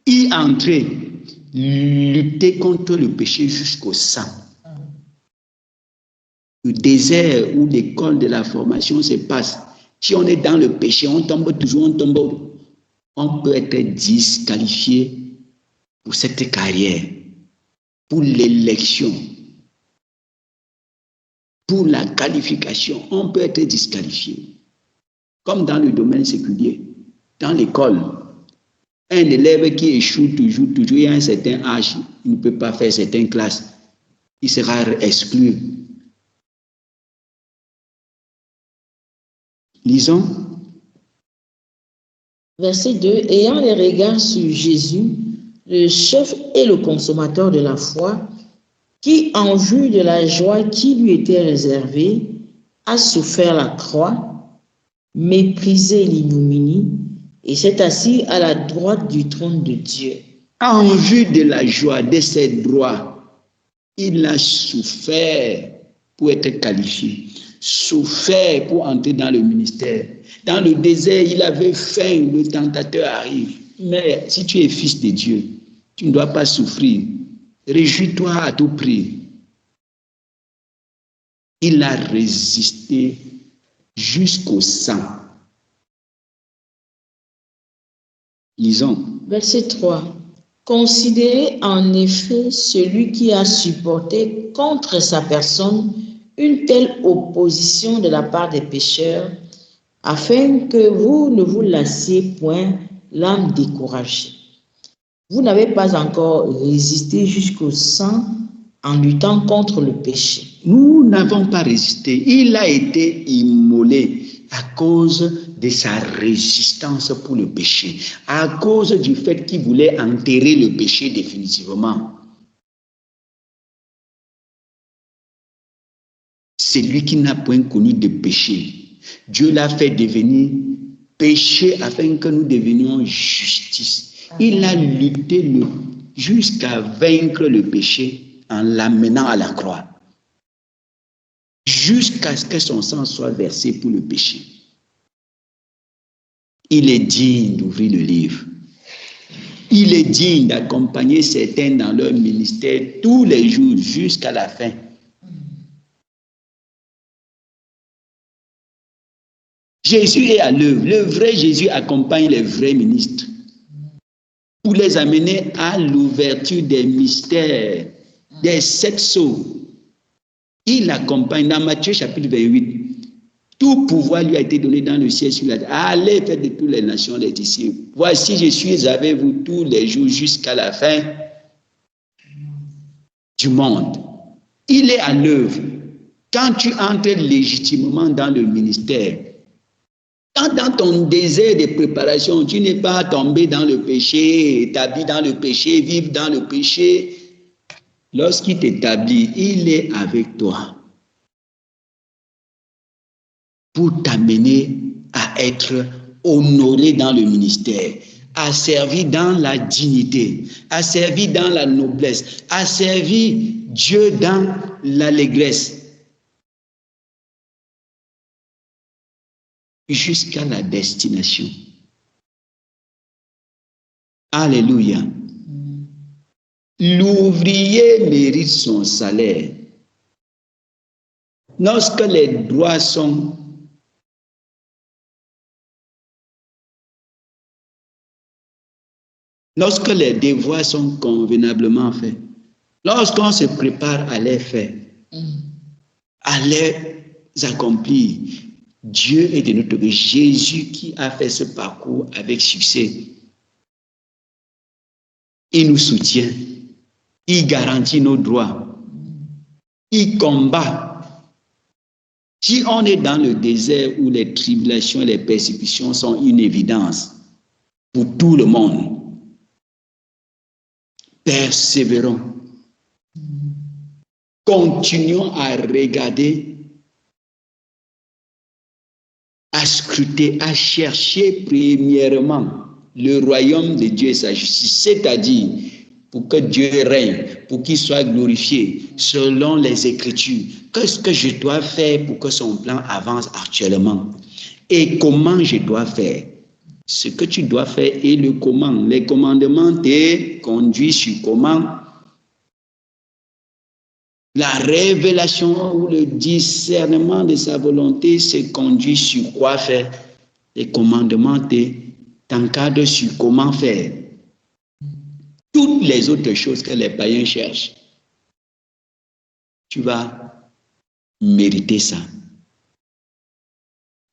y entrer, lutter contre le péché jusqu'au sang. Le désert où l'école de la formation se passe, si on est dans le péché, on tombe toujours, on peut être disqualifié pour cette carrière, pour l'élection, pour la qualification, on peut être disqualifié. Comme dans le domaine séculier, dans l'école, un élève qui échoue toujours, il y a un certain âge, il ne peut pas faire certaines classes, il sera exclu. Lisons. Verset 2. Ayant les regards sur Jésus, le chef et le consommateur de la foi, qui, en vue de la joie qui lui était réservée, a souffert la croix, méprisé l'ignominie, et s'est assis à la droite du trône de Dieu. En vue de la joie, de ses droits, il a souffert pour être qualifié, souffert pour entrer dans le ministère. Dans le désert, il avait faim, le tentateur arrive. Mais si tu es fils de Dieu, tu ne dois pas souffrir. Réjouis-toi à tout prix. Il a résisté jusqu'au sang. Lisons. Verset 3. Considérez en effet celui qui a supporté contre sa personne une telle opposition de la part des pécheurs, afin que vous ne vous lassiez point l'âme découragée. Vous n'avez pas encore résisté jusqu'au sang en luttant contre le péché. Nous n'avons pas résisté. Il a été immolé à cause de sa résistance pour le péché, à cause du fait qu'il voulait enterrer le péché définitivement. C'est lui qui n'a point connu de péché. Dieu l'a fait devenir péché afin que nous devenions justice. Il a lutté jusqu'à vaincre le péché en l'amenant à la croix, jusqu'à ce que son sang soit versé pour le péché. Il est digne d'ouvrir le livre. Il est digne d'accompagner certains dans leur ministère tous les jours jusqu'à la fin. Jésus est à l'œuvre. Le vrai Jésus accompagne les vrais ministres pour les amener à l'ouverture des mystères, des 7 sceaux. Il accompagne dans Matthieu chapitre 28. Tout pouvoir lui a été donné dans le ciel sur la terre. Allez, faites de toutes les nations les disciples. Voici, je suis avec vous tous les jours jusqu'à la fin du monde. Il est à l'œuvre. Quand tu entres légitimement dans le ministère, quand dans ton désert de préparation, tu n'es pas tombé dans le péché, établi dans le péché, vivre dans le péché, lorsqu'il t'établit, il est avec toi pour t'amener à être honoré dans le ministère, à servir dans la dignité, à servir dans la noblesse, à servir Dieu dans l'allégresse, jusqu'à la destination. Alléluia. L'ouvrier mérite son salaire. Lorsque les droits sont lorsque les devoirs sont convenablement faits, lorsqu'on se prépare à les faire, à les accomplir, Dieu est de notre côté. Jésus qui a fait ce parcours avec succès, il nous soutient, il garantit nos droits, il combat. Si on est dans le désert où les tribulations et les persécutions sont une évidence pour tout le monde, persévérons. Continuons à regarder, à scruter, à chercher premièrement le royaume de Dieu et sa justice, c'est-à-dire pour que Dieu règne, pour qu'il soit glorifié selon les Écritures. Qu'est-ce que je dois faire pour que son plan avance actuellement? Et comment je dois faire? ce que tu dois faire et le comment. Les commandements te conduisent sur comment. La révélation ou le discernement de sa volonté se conduit sur quoi faire. Les commandements t'encadrent sur comment faire. Toutes les autres choses que les païens cherchent, tu vas mériter ça.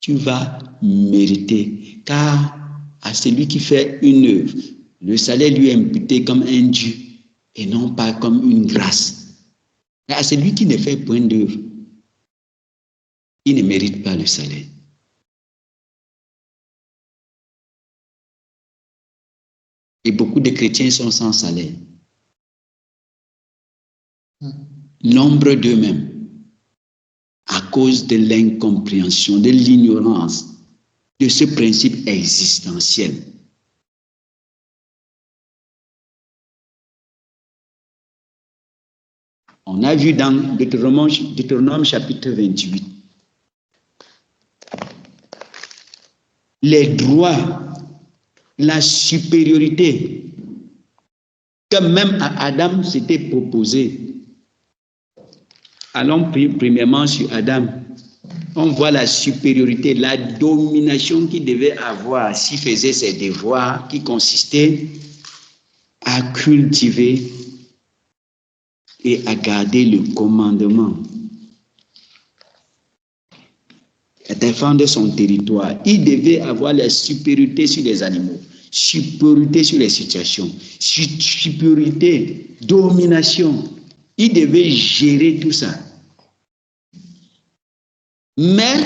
Tu vas mériter. Car à celui qui fait une œuvre, le salaire lui est imputé comme un dû et non pas comme une grâce. Mais à celui qui ne fait point d'œuvre, il ne mérite pas le salaire. Et beaucoup de chrétiens sont sans salaire. Nombre d'eux-mêmes, à cause de l'incompréhension, de l'ignorance de ce principe existentiel. On a vu dans Deutéronome chapitre 28, les droits, la supériorité que même à Adam s'était proposé. Allons premièrement sur Adam. On voit la supériorité, la domination qu'il devait avoir s'il faisait ses devoirs qui consistaient à cultiver et à garder le commandement, à défendre son territoire. Il devait avoir la supériorité sur les animaux, supériorité sur les situations, supériorité, domination. Il devait gérer tout ça. Mais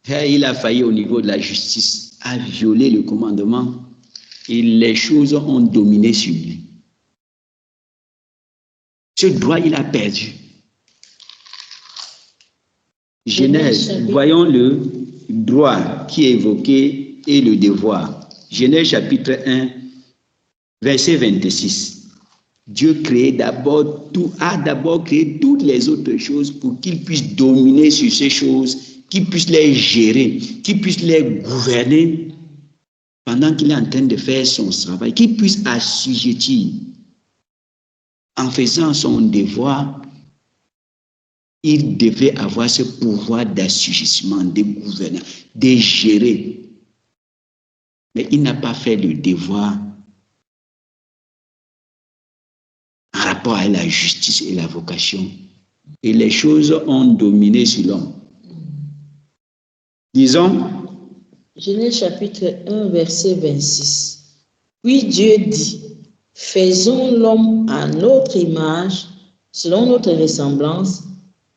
il a failli au niveau de la justice, a violé le commandement et les choses ont dominé sur lui. Ce droit, il a perdu. Genèse, voyons le droit qui est évoqué et le devoir. Genèse chapitre 1, verset 26. Dieu a d'abord créé toutes les autres choses pour qu'il puisse dominer sur ces choses, qu'il puisse les gérer, qu'il puisse les gouverner pendant qu'il est en train de faire son travail, qu'il puisse assujettir. En faisant son devoir, il devait avoir ce pouvoir d'assujettissement, de gouverner, de gérer. Mais il n'a pas fait le devoir en rapport à la justice et la vocation. Et les choses ont dominé sur l'homme. Disons. Genèse chapitre 1, verset 26. Puis Dieu dit, faisons l'homme à notre image, selon notre ressemblance,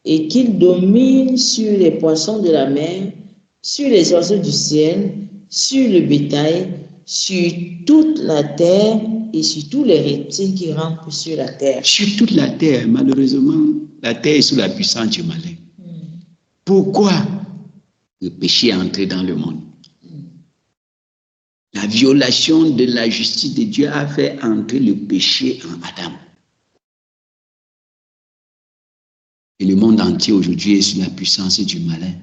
et qu'il domine sur les poissons de la mer, sur les oiseaux du ciel, sur le bétail, sur toute la terre et sur tous les reptiles qui rampent sur la terre. Sur toute la terre, malheureusement, la terre est sous la puissance du malin. Pourquoi le péché est entré dans le monde? La violation de la justice de Dieu a fait entrer le péché en Adam. Et le monde entier aujourd'hui est sous la puissance du malin.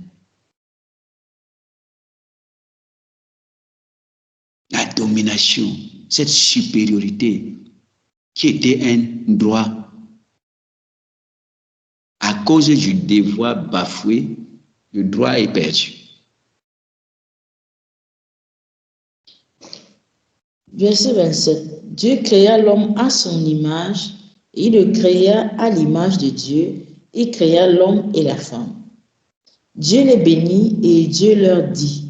La domination, cette supériorité qui était un droit, à cause du devoir bafoué, le droit est perdu. Verset 27. Dieu créa l'homme à son image, et il le créa à l'image de Dieu, il créa l'homme et la femme. Dieu les bénit et Dieu leur dit,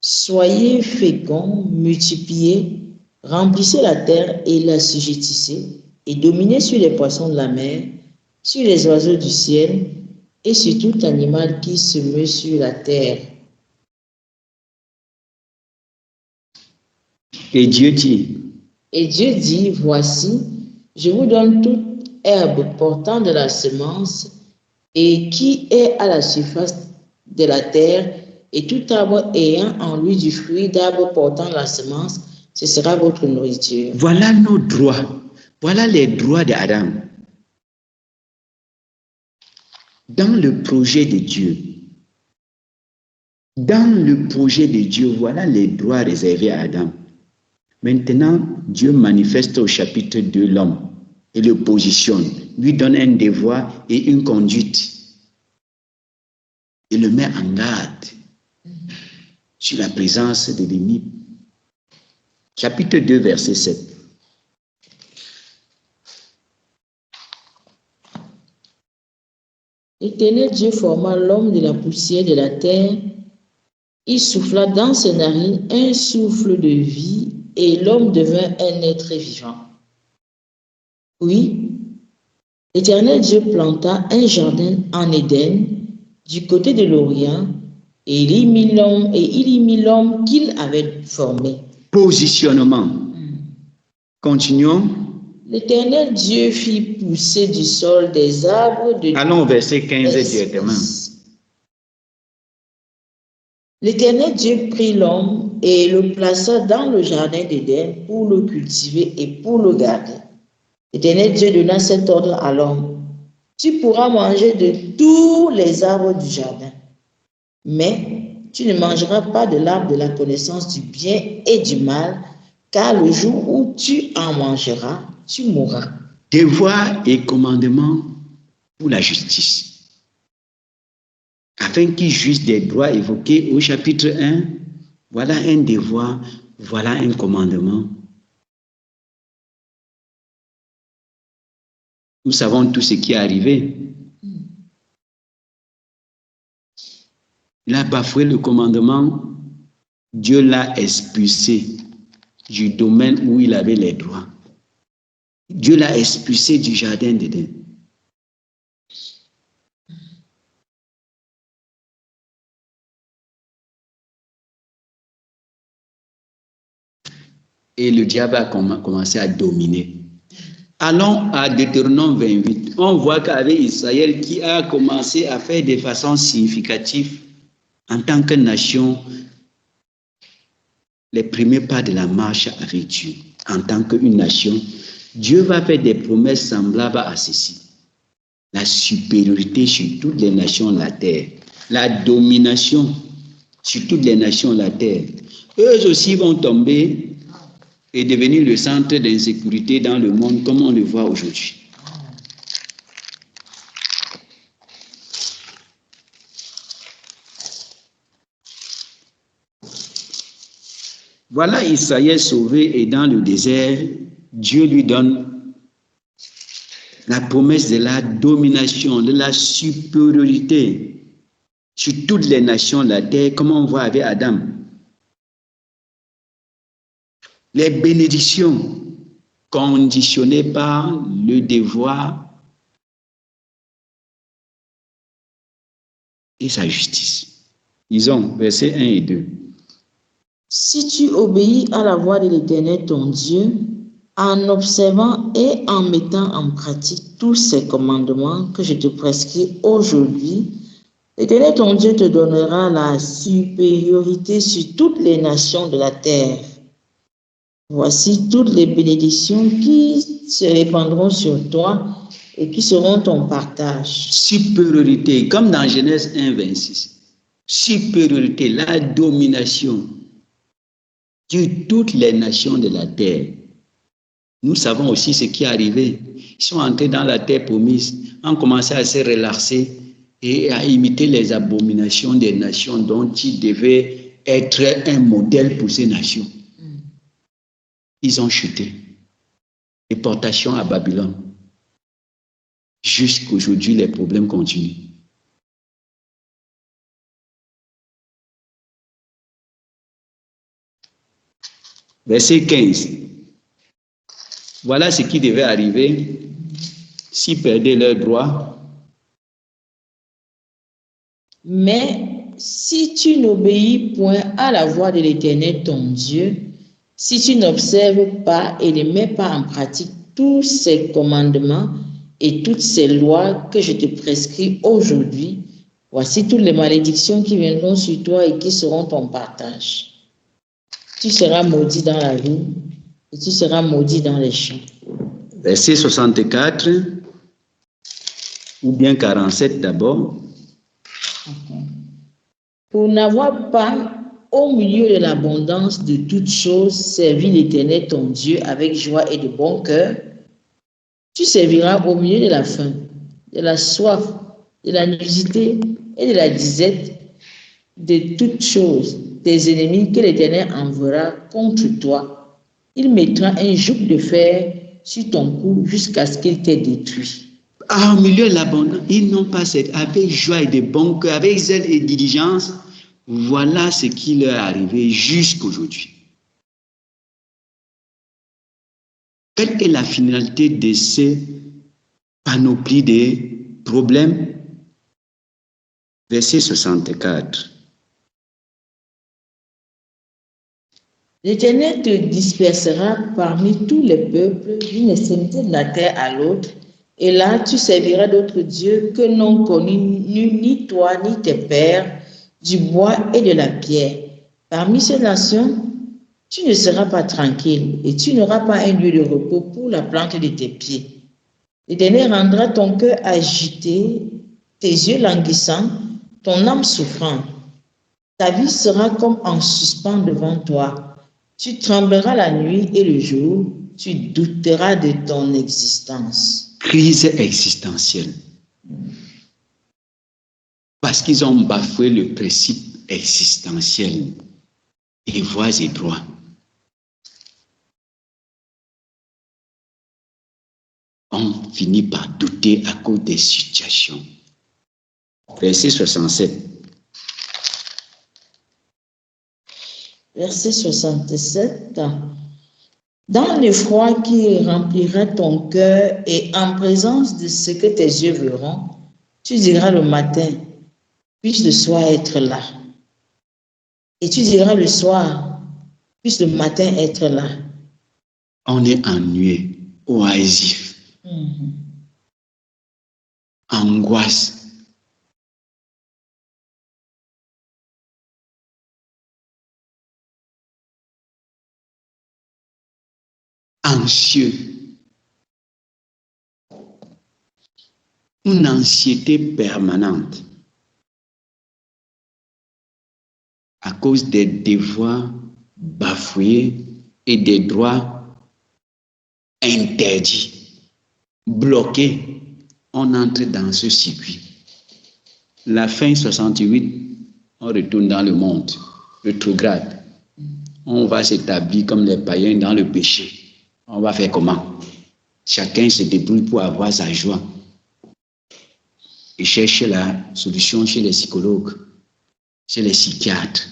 soyez féconds, multipliez, remplissez la terre et l'assujettissez, et dominez sur les poissons de la mer, sur les oiseaux du ciel, et sur tout animal qui se meut sur la terre. Et Dieu dit, voici, je vous donne toute herbe portant de la semence et qui est à la surface de la terre, et tout arbre ayant en lui du fruit d'arbre portant la semence, ce sera votre nourriture. Voilà nos droits. Voilà les droits d'Adam. Dans le projet de Dieu, Dans le projet de Dieu, voilà les droits réservés à Adam. Maintenant, Dieu manifeste au chapitre 2 l'homme et le positionne, lui donne un devoir et une conduite. Il le met en garde sur la présence de l'ennemi. Chapitre 2, verset 7. L'Éternel Dieu forma l'homme de la poussière de la terre. Il souffla dans ses narines un souffle de vie et l'homme devint un être vivant. Oui, l'Éternel Dieu planta un jardin en Éden du côté de l'Orient et il y mit l'homme qu'il avait formé. Positionnement. Continuons. L'Éternel Dieu fit pousser du sol des arbres de... Allons au verset 15 directement. L'Éternel Dieu prit l'homme et le plaça dans le jardin d'Éden pour le cultiver et pour le garder. L'Éternel Dieu donna cet ordre à l'homme. Tu pourras manger de tous les arbres du jardin, mais tu ne mangeras pas de l'arbre de la connaissance du bien et du mal, car le jour où tu en mangeras, tu mourras. Devoir et commandement pour la justice. Afin qu'il jouisse des droits évoqués au chapitre 1, voilà un devoir, voilà un commandement. Nous savons tout ce qui est arrivé. Il a bafoué le commandement, Dieu l'a expulsé du domaine où il avait les droits. Dieu l'a expulsé du jardin d'Éden. Et le diable a commencé à dominer. Allons à Deutéronome 28. On voit qu'avec Israël qui a commencé à faire de façon significative en tant que nation les premiers pas de la marche avec Dieu. En tant qu'une nation, Dieu va faire des promesses semblables à ceci. La supériorité sur toutes les nations de la terre. La domination sur toutes les nations de la terre. Eux aussi vont tomber et devenir le centre d'insécurité dans le monde comme on le voit aujourd'hui. Voilà Israël sauvé et dans le désert, Dieu lui donne la promesse de la domination, de la supériorité sur toutes les nations de la terre, comme on voit avec Adam. Les bénédictions conditionnées par le devoir et sa justice. Disons, versets 1 et 2. Si tu obéis à la voix de l'Éternel ton Dieu, en observant et en mettant en pratique tous ces commandements que je te prescris aujourd'hui, l'Éternel ton Dieu te donnera la supériorité sur toutes les nations de la terre. Voici toutes les bénédictions qui se répandront sur toi et qui seront ton partage. Supériorité, comme dans Genèse 1, 26. Supériorité, la domination sur toutes les nations de la terre. Nous savons aussi ce qui est arrivé. Ils sont entrés dans la terre promise, ont commencé à se relaxer et à imiter les abominations des nations dont ils devaient être un modèle pour ces nations. Ils ont chuté. Déportation à Babylone. Jusqu'aujourd'hui, les problèmes continuent. Verset 15. Voilà ce qui devait arriver s'ils perdaient leurs droits. Mais si tu n'obéis point à la voix de l'Éternel ton Dieu, si tu n'observes pas et ne mets pas en pratique tous ces commandements et toutes ces lois que je te prescris aujourd'hui, voici toutes les malédictions qui viendront sur toi et qui seront ton partage. Tu seras maudit dans la vie et tu seras maudit dans les champs. Verset 64 ou bien 47 d'abord. Pour n'avoir pas, au milieu de l'abondance de toutes choses, servi l'Éternel ton Dieu avec joie et de bon cœur, tu serviras au milieu de la faim, de la soif, de la nudité et de la disette, de toutes choses, tes ennemis que l'Éternel enverra contre toi. Il mettra un joug de fer sur ton cou jusqu'à ce qu'il t'ait détruit. Au milieu de l'abondance, ils n'ont pas cette, avec joie et de bon cœur, avec zèle et diligence. Voilà ce qui leur est arrivé jusqu'aujourd'hui. Quelle est la finalité de ces panoplies de problèmes? Verset 64. L'Éternel te dispersera parmi tous les peuples d'une extrémité de la terre à l'autre, et là tu serviras d'autres dieux que n'ont connus ni toi ni tes pères, du bois et de la pierre. Parmi ces nations, tu ne seras pas tranquille et tu n'auras pas un lieu de repos pour la plante de tes pieds. L'Éternel rendra ton cœur agité, tes yeux languissants, ton âme souffrante. Ta vie sera comme en suspens devant toi. Tu trembleras la nuit et le jour, tu douteras de ton existence. Crise existentielle. Parce qu'ils ont bafoué le principe existentiel et voies et droits. On finit par douter à cause des situations. Verset 67. Verset 67. Dans l'effroi qui remplira ton cœur et en présence de ce que tes yeux verront, tu diras le matin, puisse le soir être là. Et tu diras le soir, puisse le matin être là. On est ennuyé, oisif, angoisse. Anxieux. Une anxiété permanente à cause des devoirs bafoués et des droits interdits, bloqués. On entre dans ce circuit. La fin 68, on retourne dans le monde rétrograde. On va s'établir comme les païens dans le péché. On va faire comment? Chacun se débrouille pour avoir sa joie. Et cherche la solution chez les psychologues, chez les psychiatres.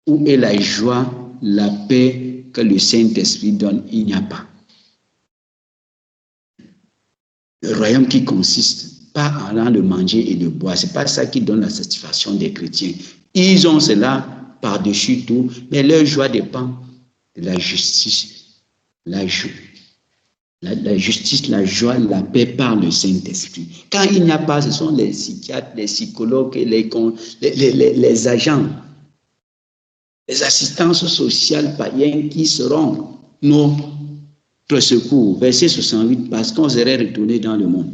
Où est la joie, la paix que le Saint-Esprit donne? Il n'y a pas. Le royaume qui consiste pas en allant le manger et le boire, c'est pas ça qui donne la satisfaction des chrétiens. Ils ont cela par-dessus tout, mais leur joie dépend de la justice, la justice, la joie, la paix par le Saint-Esprit. Quand il n'y a pas, ce sont les psychiatres, les psychologues, les agents, les assistances sociales païennes qui seront notre secours. Verset 68, parce qu'on serait retourné dans le monde.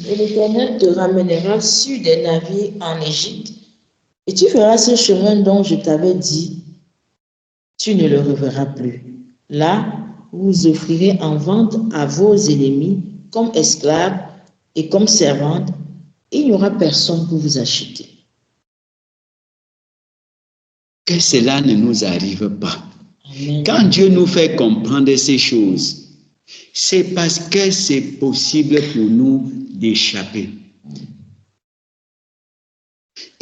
Et l'Éternel te ramènera sur des navires en Égypte, et tu feras ce chemin dont je t'avais dit, tu ne le reverras plus. Là, vous offrirez en vente à vos ennemis comme esclaves et comme servantes, et il n'y aura personne pour vous acheter. Que cela ne nous arrive pas. Amen. Quand Dieu nous fait comprendre ces choses, c'est parce que c'est possible pour nous d'échapper.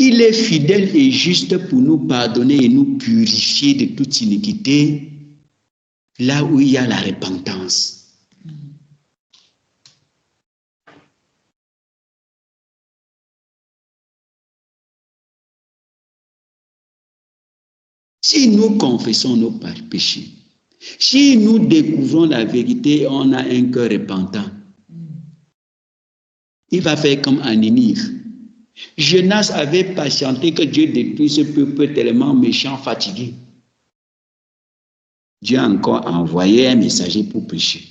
Il est fidèle et juste pour nous pardonner et nous purifier de toute iniquité, là où il y a la repentance. Si nous confessons nos péchés, si nous découvrons la vérité, on a un cœur repentant, il va faire comme à Ninive. Jonas avait patienté que Dieu détruise ce peuple tellement méchant, fatigué. Dieu a encore envoyé un messager pour prêcher.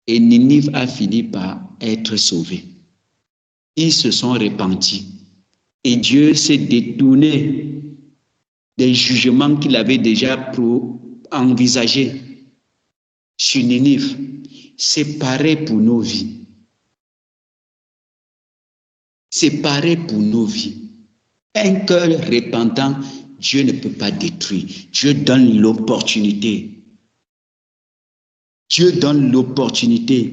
Et Ninive a fini par être sauvé. ils se sont repentis. Et Dieu s'est détourné des jugements qu'il avait déjà envisagés sur Ninive. C'est pareil pour nos vies. C'est pareil pour nos vies. Un cœur repentant, Dieu ne peut pas détruire. Dieu donne l'opportunité. Dieu donne l'opportunité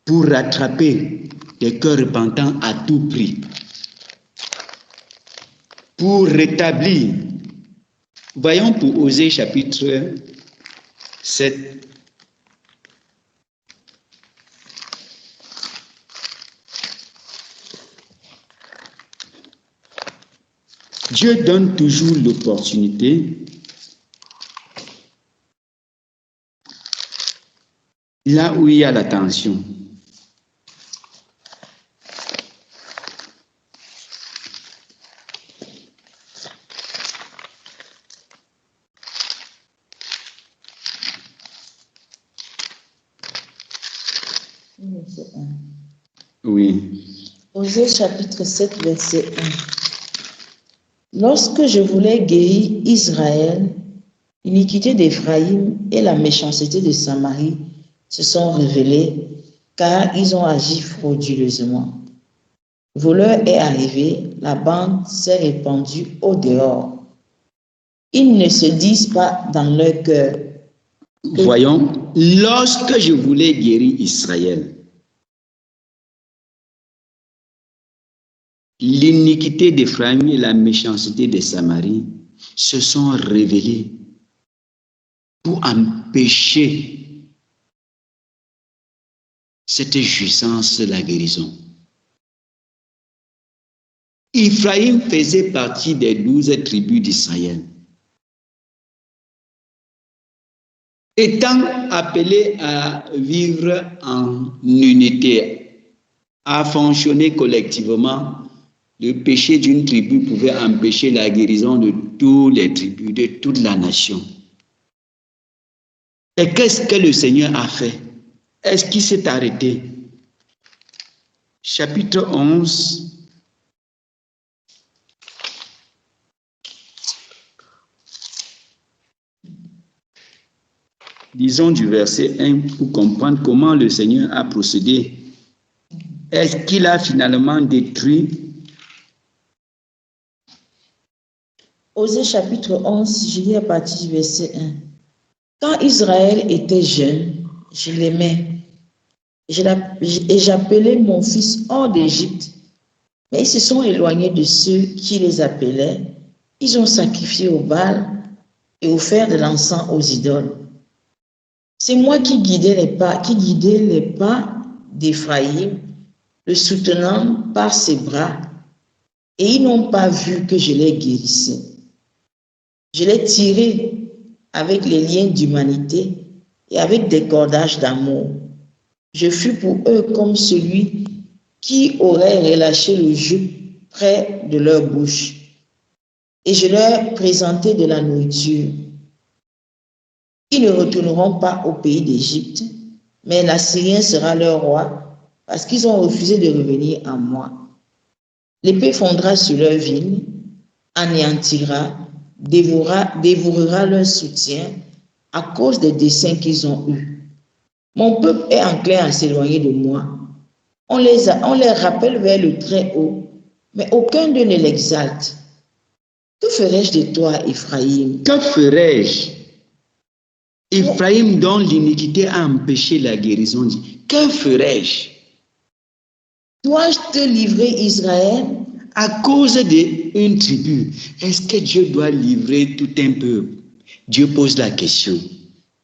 pour rattraper des cœurs repentants à tout prix. Pour rétablir. Voyons pour Osée chapitre 7. Dieu donne toujours l'opportunité là où il y a la tension. Oui. Osée chapitre 7, verset 1. Lorsque je voulais guérir Israël, l'iniquité d'Éphraïm et la méchanceté de Samarie se sont révélées, car ils ont agi frauduleusement. Voleur est arrivé, la bande s'est répandue au dehors. Ils ne se disent pas dans leur cœur. Voyons, lorsque je voulais guérir Israël, l'iniquité d'Éphraïm et la méchanceté de Samarie se sont révélées pour empêcher cette jouissance de la guérison. Éphraïm faisait partie des 12 tribus d'Israël. Étant appelé à vivre en unité, à fonctionner collectivement, le péché d'une tribu pouvait empêcher la guérison de toutes les tribus, de toute la nation. Et qu'est-ce que le Seigneur a fait? Est-ce qu'il s'est arrêté? Chapitre 11. Disons du verset 1 pour comprendre comment le Seigneur a procédé. Est-ce qu'il a finalement détruit? Osée chapitre 11, je lis à partir du verset 1. Quand Israël était jeune, je l'aimais et j'appelais mon fils hors d'Égypte. Mais ils se sont éloignés de ceux qui les appelaient. Ils ont sacrifié au Baal et offert de l'encens aux idoles. C'est moi qui guidais les pas d'Éphraïm, le soutenant par ses bras, et ils n'ont pas vu que je les guérissais. Je les tirais avec les liens d'humanité et avec des cordages d'amour. Je fus pour eux comme celui qui aurait relâché le joug près de leur bouche. Et je leur présentai de la nourriture. Ils ne retourneront pas au pays d'Égypte, mais l'Assyrien sera leur roi, parce qu'ils ont refusé de revenir à moi. L'épée fondra sur leur ville, anéantira, dévorera leur soutien à cause des desseins qu'ils ont eus. Mon peuple est enclin à s'éloigner de moi. On les rappelle vers le Très-Haut, mais aucun d'eux ne l'exalte. Que ferais-je de toi, Éphraïm? Que ferais-je? Éphraïm, dont l'iniquité a empêché la guérison, dit, que ferais-je? Dois-je te livrer, Israël? À cause d'une tribu, est-ce que Dieu doit livrer tout un peuple? Dieu pose la question.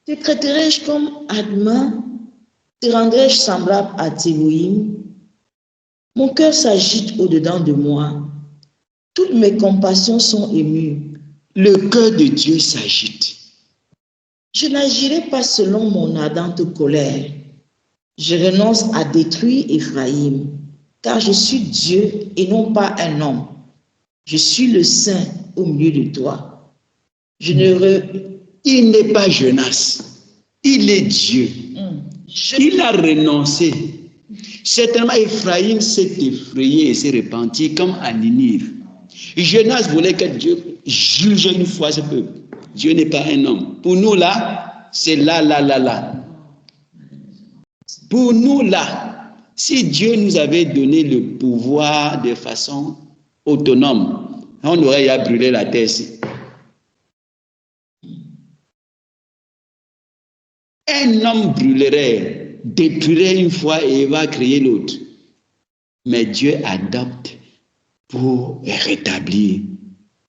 Te traiterai-je comme Adma? Te rendrai-je semblable à Théboïm? Mon cœur s'agite au-dedans de moi. Toutes mes compassions sont émues. Le cœur de Dieu s'agite. Je n'agirai pas selon mon ardente colère. Je renonce à détruire Éphraïm, car je suis Dieu et non pas un homme. Je suis le Saint au milieu de toi. Il n'est pas Jonas, il est Dieu. Il a renoncé. Certainement, Ephraïm s'est effrayé et s'est repenti comme à Ninive. Jonas voulait que Dieu juge une fois ce peuple. Dieu n'est pas un homme. Pour nous, là, c'est là. Pour nous, là, si Dieu nous avait donné le pouvoir de façon autonome, on aurait à brûler la terre ici. Un homme brûlerait, détruirait une fois et va créer l'autre. Mais Dieu adopte pour rétablir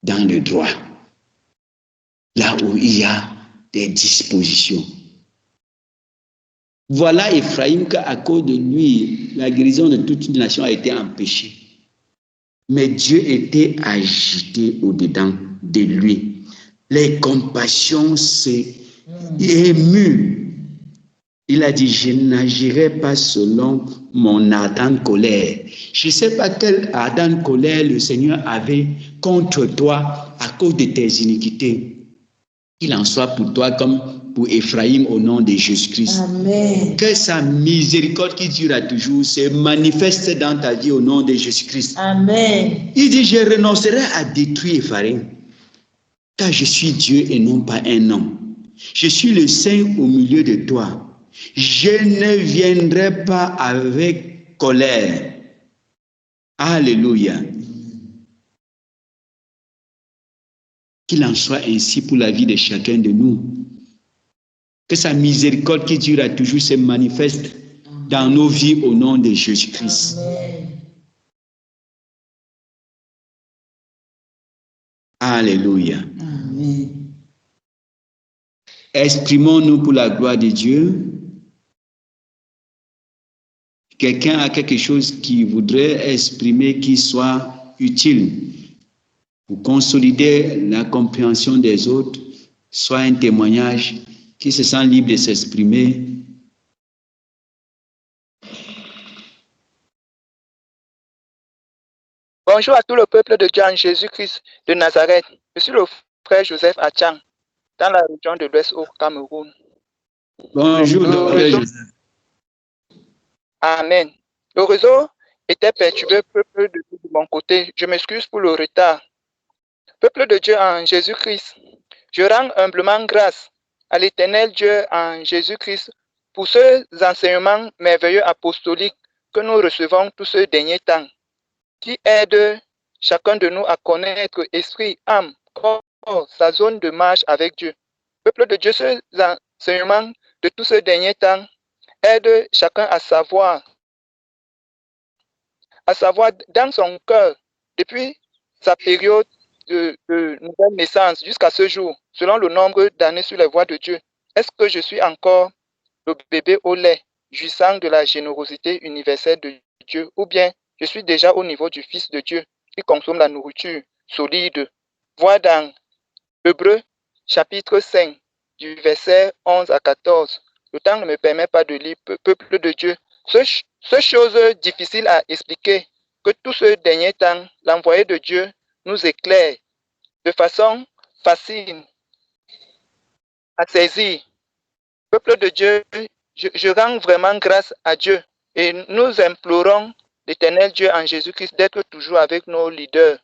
dans le droit, là où il y a des dispositions. Voilà Ephraïm qu'à cause de lui, la guérison de toute une nation a été empêchée. Mais Dieu était agité au-dedans de lui. Les compassions s'est émues. Il a dit, je n'agirai pas selon mon ardente colère. Je ne sais pas quelle ardente colère le Seigneur avait contre toi à cause de tes iniquités. Qu'il en soit pour toi comme pour Ephraïm au nom de Jésus-Christ. Amen. Que sa miséricorde qui durera toujours se manifeste dans ta vie au nom de Jésus-Christ. Amen. Il dit, je renoncerai à détruire Ephraïm, car je suis Dieu et non pas un homme. Je suis le Saint au milieu de toi. Je ne viendrai pas avec colère. Alléluia. Qu'il en soit ainsi pour la vie de chacun de nous. Que sa miséricorde qui durera toujours se manifeste dans nos vies au nom de Jésus-Christ. Alléluia. Amen. Exprimons-nous pour la gloire de Dieu. Quelqu'un a quelque chose qu'il voudrait exprimer qui soit utile pour consolider la compréhension des autres, soit un témoignage qui se sent libre de s'exprimer. Bonjour à tout le peuple de Dieu en Jésus-Christ de Nazareth. Je suis le frère Joseph Achang, dans la région de l'Ouest au Cameroun. Bonjour, frère Joseph. Amen. Le réseau était perturbé, peuple de Dieu de mon côté. Je m'excuse pour le retard. Peuple de Dieu en Jésus-Christ, je rends humblement grâce à l'Éternel Dieu en Jésus-Christ pour ces enseignements merveilleux apostoliques que nous recevons tous ces derniers temps, qui aident chacun de nous à connaître esprit, âme, corps, sa zone de marche avec Dieu. Peuple de Dieu, ces enseignements de tous ces derniers temps aident chacun à savoir dans son cœur, depuis sa période de nouvelle naissance jusqu'à ce jour, selon le nombre d'années sur les voies de Dieu, est-ce que je suis encore le bébé au lait, jouissant de la générosité universelle de Dieu, ou bien je suis déjà au niveau du Fils de Dieu qui consomme la nourriture solide? Voir dans Hébreux chapitre 5, du verset 11 à 14. Le temps ne me permet pas de lire, peuple de Dieu. Ce chose difficile à expliquer, que tout ce dernier temps, l'envoyé de Dieu nous éclaire de façon facile à saisir. Peuple de Dieu, je rends vraiment grâce à Dieu et nous implorons l'Éternel Dieu en Jésus-Christ d'être toujours avec nos leaders,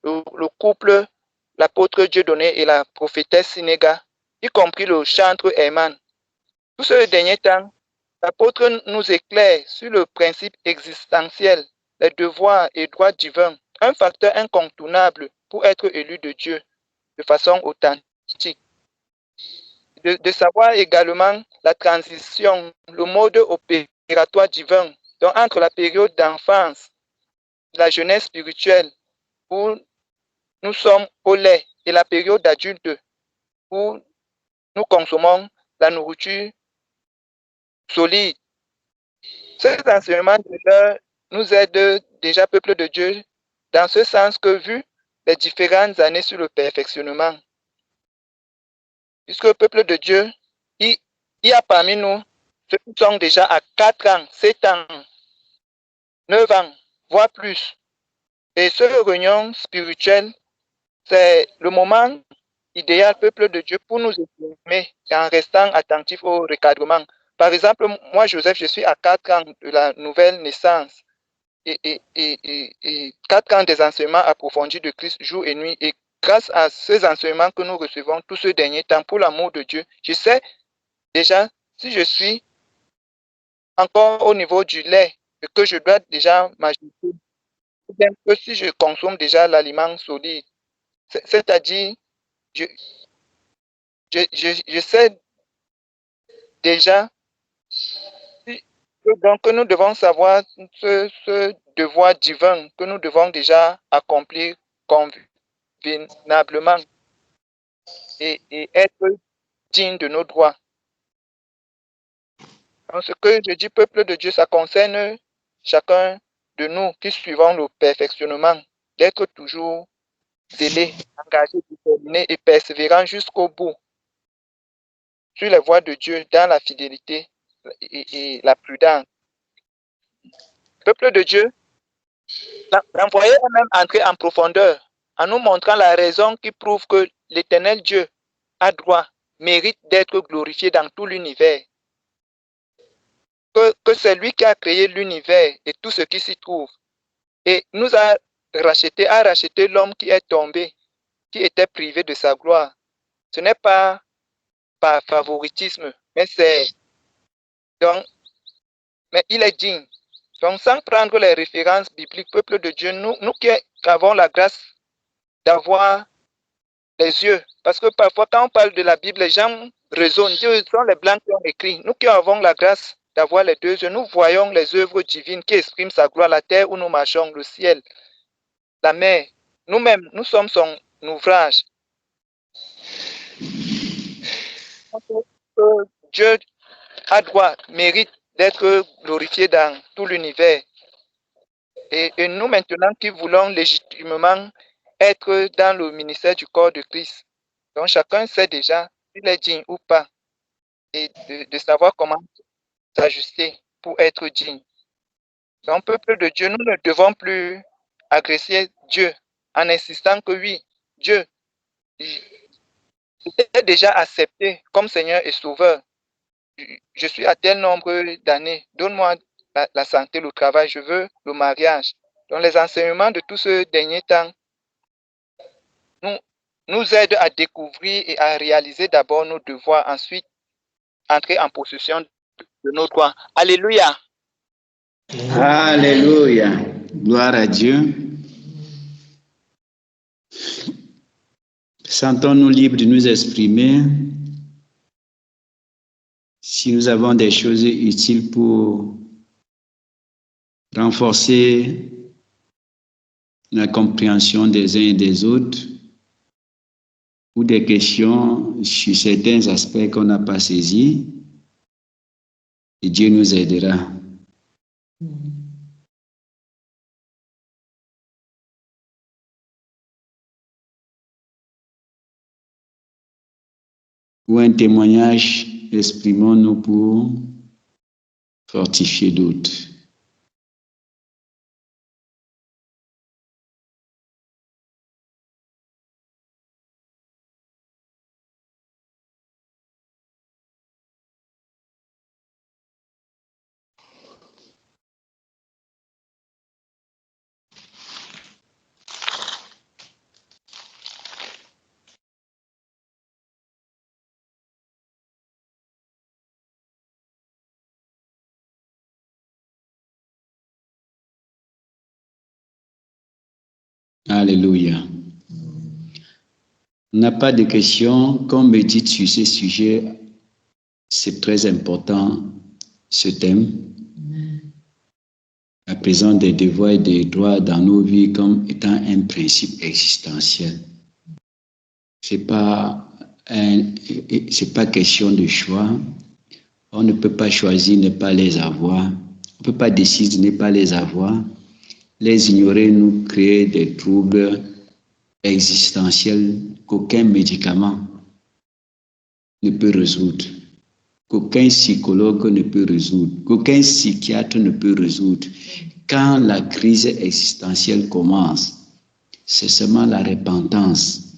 le couple, l'apôtre Dieudonné et la prophétesse Sinéga, y compris le chantre Herman. Tout ce dernier temps, l'apôtre nous éclaire sur le principe existentiel, les devoirs et droits divins, un facteur incontournable pour être élu de Dieu de façon authentique. De savoir également la transition, le mode opératoire divin, donc entre la période d'enfance, la jeunesse spirituelle, où nous sommes au lait, et la période d'adulte, où nous consommons la nourriture solide. Ces enseignements nous aident déjà, peuple de Dieu, dans ce sens que, vu les différentes années sur le perfectionnement, puisque peuple de Dieu, il y a parmi nous ceux qui sont déjà à 4 ans, 7 ans, 9 ans, voire plus. Et ce réunion spirituelle, c'est le moment idéal, peuple de Dieu, pour nous exprimer en restant attentifs au recadrement. Par exemple, moi, Joseph, je suis à 4 ans de la nouvelle naissance et 4 ans des enseignements approfondis de Christ jour et nuit. Et grâce à ces enseignements que nous recevons tous ce dernier temps, pour l'amour de Dieu, je sais déjà si je suis encore au niveau du lait et que je dois déjà m'ajouter, ou bien que si je consomme déjà l'aliment solide, c'est-à-dire, je sais déjà donc que nous devons savoir ce devoir divin que nous devons déjà accomplir convenablement et être digne de nos droits. Donc, ce que je dis, peuple de Dieu, ça concerne chacun de nous qui suivons le perfectionnement, d'être toujours zélé, engagé, déterminé et persévérant jusqu'au bout sur les voies de Dieu dans la fidélité et la prudence. Peuple de Dieu, l'envoyé est même entré en profondeur en nous montrant la raison qui prouve que l'Éternel Dieu a droit, mérite d'être glorifié dans tout l'univers. Que c'est lui qui a créé l'univers et tout ce qui s'y trouve. Et nous a racheté l'homme qui est tombé, qui était privé de sa gloire. Ce n'est pas par favoritisme, mais mais il est digne. Donc, sans prendre les références bibliques, peuple de Dieu, nous qui avons la grâce d'avoir les yeux, parce que parfois, quand on parle de la Bible, les gens raisonnent, Dieu sont les blancs qui ont écrit. Nous qui avons la grâce d'avoir les deux yeux, nous voyons les œuvres divines qui expriment sa gloire, la terre où nous marchons, le ciel, la mer. Nous-mêmes, nous sommes son ouvrage. Dieu a droit, mérite d'être glorifié dans tout l'univers. Et nous maintenant qui voulons légitimement être dans le ministère du corps de Christ. Donc chacun sait déjà s'il est digne ou pas et de savoir comment s'ajuster pour être digne. Donc peuple de Dieu, nous ne devons plus agresser Dieu en insistant que oui, Dieu est déjà accepté comme Seigneur et Sauveur. Je suis à tel nombre d'années, donne-moi la santé, le travail, je veux le mariage. Donc les enseignements de tout ce dernier temps nous aident à découvrir et à réaliser d'abord nos devoirs, ensuite entrer en possession de nos droits. Alléluia. Alléluia. Gloire à Dieu. Sentons-nous libres de nous exprimer. Si nous avons des choses utiles pour renforcer la compréhension des uns et des autres, ou des questions sur certains aspects qu'on n'a pas saisis, et Dieu nous aidera. Ou un témoignage, exprimons-nous pour fortifier d'autres. Alléluia. On n'a pas de questions. Comme médite sur ce sujet, c'est très important, ce thème. La présence des devoirs et des droits dans nos vies comme étant un principe existentiel. C'est pas question de choix. On ne peut pas choisir de ne pas les avoir. On ne peut pas décider de ne pas les avoir. Les ignorer nous crée des troubles existentiels qu'aucun médicament ne peut résoudre, qu'aucun psychologue ne peut résoudre, qu'aucun psychiatre ne peut résoudre. Quand la crise existentielle commence, c'est seulement la repentance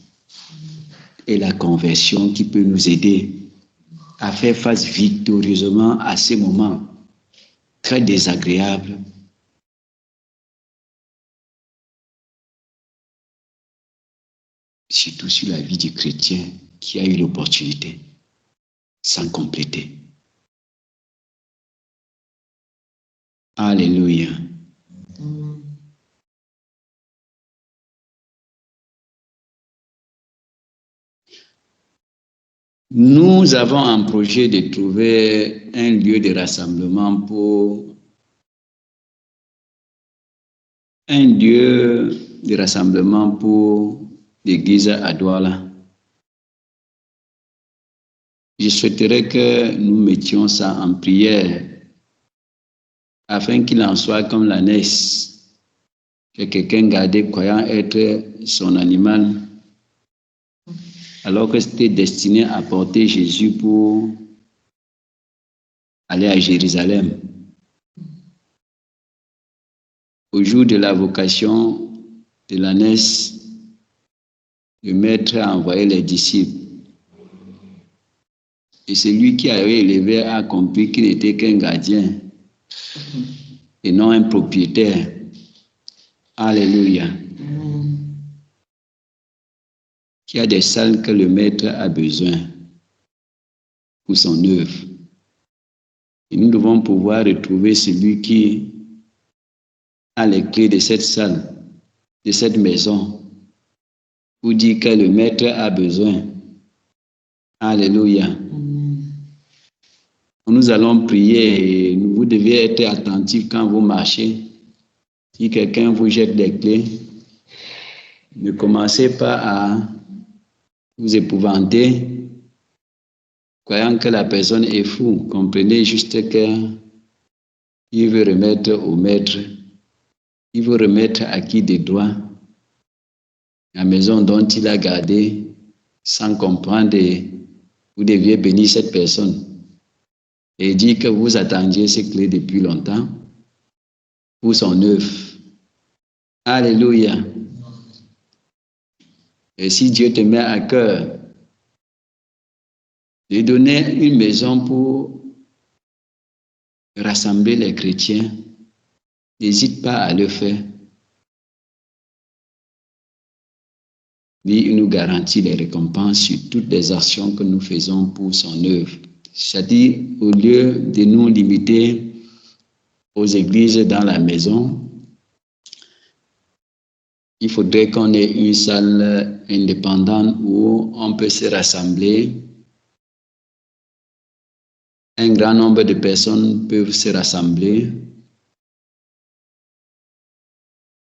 et la conversion qui peut nous aider à faire face victorieusement à ces moments très désagréables surtout sur la vie du chrétien qui a eu l'opportunité sans compléter. Alléluia. Nous avons un projet de trouver un lieu de rassemblement pour l'église à Douala. Je souhaiterais que nous mettions ça en prière afin qu'il en soit comme l'ânesse, que quelqu'un gardait croyant être son animal, alors que c'était destiné à porter Jésus pour aller à Jérusalem. Au jour de la vocation de l'ânesse, le maître a envoyé les disciples. Et celui qui avait élevé a compris qu'il n'était qu'un gardien et non un propriétaire. Alléluia. Qu'il y a des salles que le maître a besoin pour son œuvre. Et nous devons pouvoir retrouver celui qui a les clés de cette salle, de cette maison, pour dire que le maître a besoin. Alléluia. Nous allons prier et vous devez être attentifs quand vous marchez. Si quelqu'un vous jette des clés, ne commencez pas à vous épouvanter, croyant que la personne est fou. Comprenez juste qu'il veut remettre au maître, il veut remettre à qui des droits la maison dont il a gardé sans comprendre. Vous deviez bénir cette personne et dire que vous attendiez ces clés depuis longtemps pour son œuvre. Alléluia. Et si Dieu te met à cœur de donner une maison pour rassembler les chrétiens, n'hésite pas à le faire. Lui, il nous garantit les récompenses sur toutes les actions que nous faisons pour son œuvre. C'est-à-dire, au lieu de nous limiter aux églises dans la maison, il faudrait qu'on ait une salle indépendante où on peut se rassembler. Un grand nombre de personnes peuvent se rassembler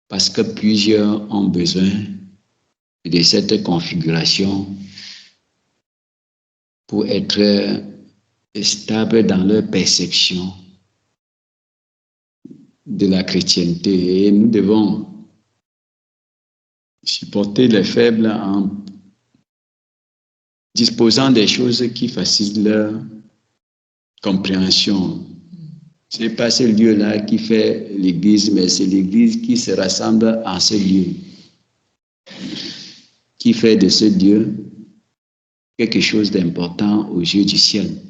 parce que plusieurs ont besoin de cette configuration pour être stable dans leur perception de la chrétienté. Et nous devons supporter les faibles en disposant des choses qui facilitent leur compréhension. Ce n'est pas ce lieu-là qui fait l'église, mais c'est l'église qui se rassemble en ce lieu, qui fait de ce Dieu quelque chose d'important aux yeux du ciel.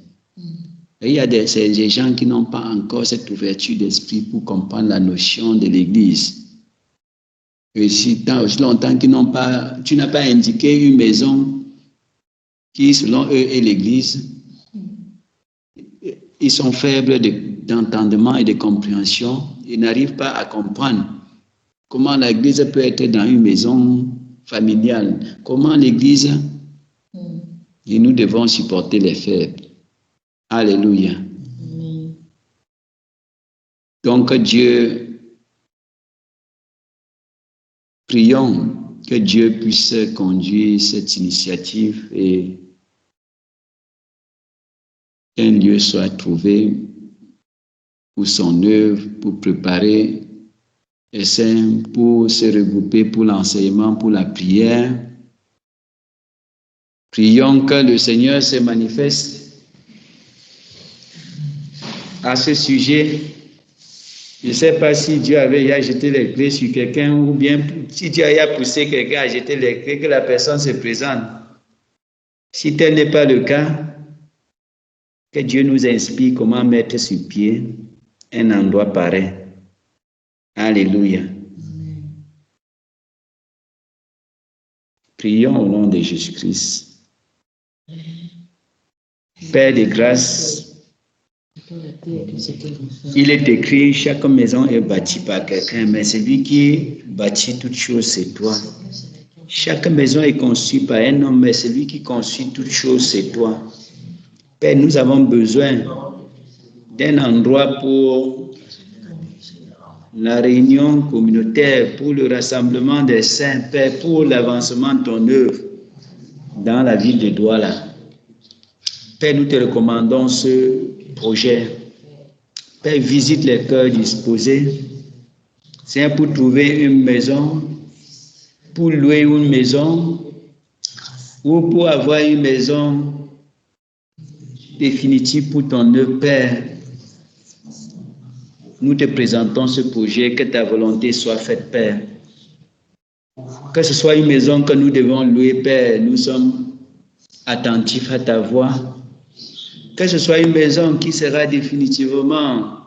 Et il y a des gens qui n'ont pas encore cette ouverture d'esprit pour comprendre la notion de l'église. Et si tant aussi longtemps qu'ils n'ont pas, tu n'as pas indiqué une maison qui, selon eux, est l'église, ils sont faibles d'entendement et de compréhension. Ils n'arrivent pas à comprendre comment l'église peut être dans une maison familiale. Comment l'église, et nous devons supporter les faibles. Alléluia. Donc Dieu, prions que Dieu puisse conduire cette initiative et qu'un lieu soit trouvé pour son œuvre, pour préparer les saints, pour se regrouper pour l'enseignement, pour la prière. Prions que le Seigneur se manifeste à ce sujet. Je ne sais pas si Dieu avait jeté les clés sur quelqu'un ou bien si Dieu a poussé quelqu'un à jeter les clés, que la personne se présente. Si tel n'est pas le cas, Que Dieu nous inspire comment mettre sur pied un endroit pareil. Alléluia. Prions au nom de Jésus-Christ. Père de grâce, il est écrit, chaque maison est bâtie par quelqu'un, mais celui qui bâtit toutes choses, c'est toi. Chaque maison est conçue par un homme, mais celui qui construit toutes choses, c'est toi. Père, nous avons besoin d'un endroit pour la réunion communautaire, pour le rassemblement des saints, Père, pour l'avancement de ton œuvre dans la ville de Douala. Père, nous te recommandons ce projet. Père, visite les cœurs disposés. C'est pour trouver une maison, pour louer une maison, ou pour avoir une maison définitive pour ton œuvre, Père. Nous te présentons ce projet, que ta volonté soit faite, Père. Que ce soit une maison que nous devons louer, Père, nous sommes attentifs à ta voix. Que ce soit une maison qui sera définitivement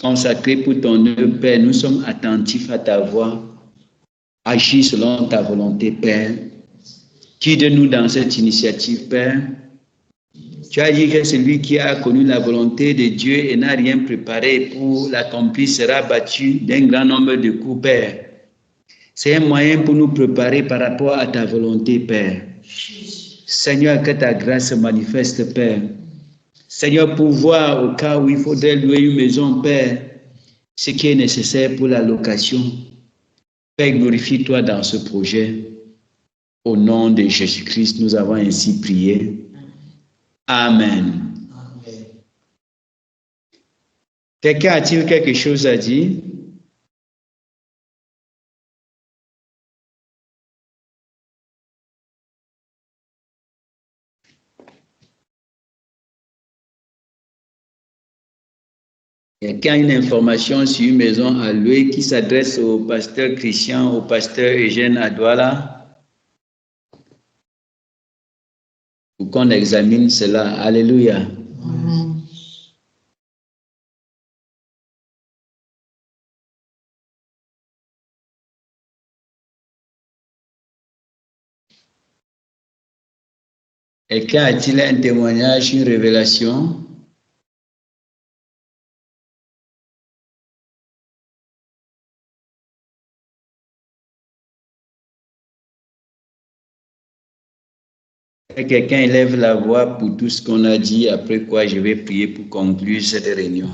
consacrée pour ton œuvre, Père, nous sommes attentifs à ta voix. Agis selon ta volonté, Père. Guide-nous dans cette initiative, Père. Tu as dit que celui qui a connu la volonté de Dieu et n'a rien préparé pour l'accomplir sera battu d'un grand nombre de coups, Père. C'est un moyen pour nous préparer par rapport à ta volonté, Père. Seigneur, que ta grâce se manifeste, Père. Seigneur, pour voir au cas où il faudrait louer une maison, Père, ce qui est nécessaire pour la location. Père, glorifie-toi dans ce projet. Au nom de Jésus-Christ, nous avons ainsi prié. Amen. Quelqu'un a-t-il quelque chose à dire? Quelqu'un a une information sur une maison à louer qui s'adresse au pasteur Christian, au pasteur Eugène à Douala? Pour qu'on examine cela. Alléluia. Amen. Quelqu'un a-t-il un témoignage, une révélation? Et quelqu'un élève la voix pour tout ce qu'on a dit, après quoi je vais prier pour conclure cette réunion.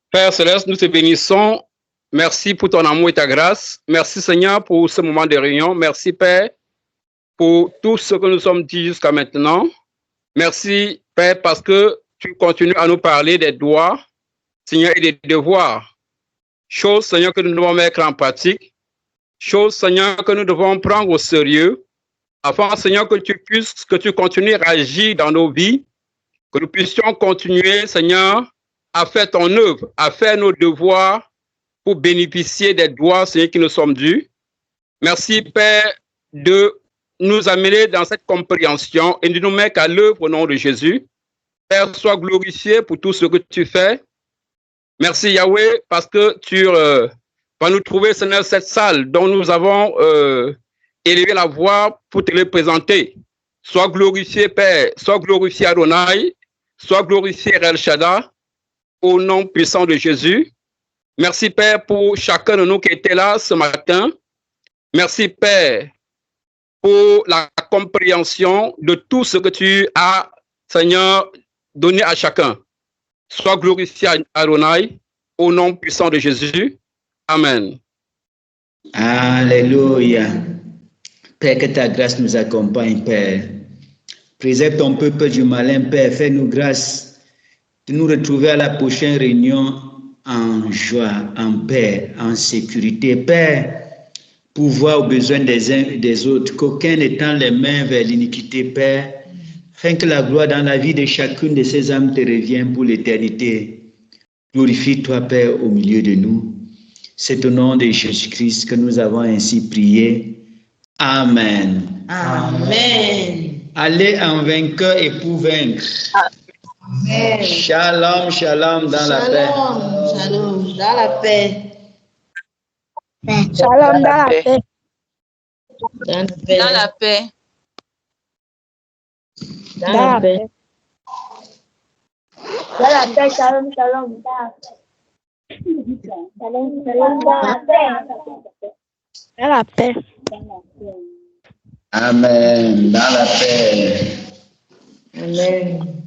Père Céleste, nous te bénissons. Merci pour ton amour et ta grâce. Merci Seigneur pour ce moment de réunion. Merci Père pour tout ce que nous sommes dit jusqu'à maintenant. Merci Père parce que tu continues à nous parler des droits, Seigneur, et des devoirs. Choses, Seigneur, que nous devons mettre en pratique. Choses, Seigneur, que nous devons prendre au sérieux. Afin, Seigneur, que tu continues à agir dans nos vies. Que nous puissions continuer, Seigneur, à faire ton œuvre, à faire nos devoirs pour bénéficier des droits, Seigneur, qui nous sont dus. Merci, Père, de nous amener dans cette compréhension et de nous mettre à l'œuvre au nom de Jésus. Père, sois glorifié pour tout ce que tu fais. Merci, Yahweh, parce que tu vas nous trouver, Seigneur, cette salle dont nous avons élevé la voix pour te le présenter. Sois glorifié, Père. Sois glorifié, Adonai. Sois glorifié, El Shaddai. Au nom puissant de Jésus. Merci, Père, pour chacun de nous qui était là ce matin. Merci, Père, pour la compréhension de tout ce que tu as, Seigneur, donné à chacun. Sois glorifié, Adonai, au nom puissant de Jésus. Amen. Alléluia. Père, que ta grâce nous accompagne, Père. Préserve ton peuple du malin, Père. Fais-nous grâce de nous retrouver à la prochaine réunion en joie, en paix, en sécurité. Père, pour voir aux besoins des uns et des autres, qu'aucun n'étend les mains vers l'iniquité, Père, afin que la gloire dans la vie de chacune de ces âmes te revienne pour l'éternité. Glorifie-toi, Père, au milieu de nous. C'est au nom de Jésus-Christ que nous avons ainsi prié. Amen. Amen. Allez en vainqueur et pour vaincre. Amen. Shalom, shalom dans la paix. Shalom, dans la paix. Shalom dans la paix. Dans la paix. Dans la paix. Dans la paix. Dans la paix, shalom, shalom, dans la paix. Shalom, shalom, dans la paix. Dans la paix. Amen. Dans la paix. Amen.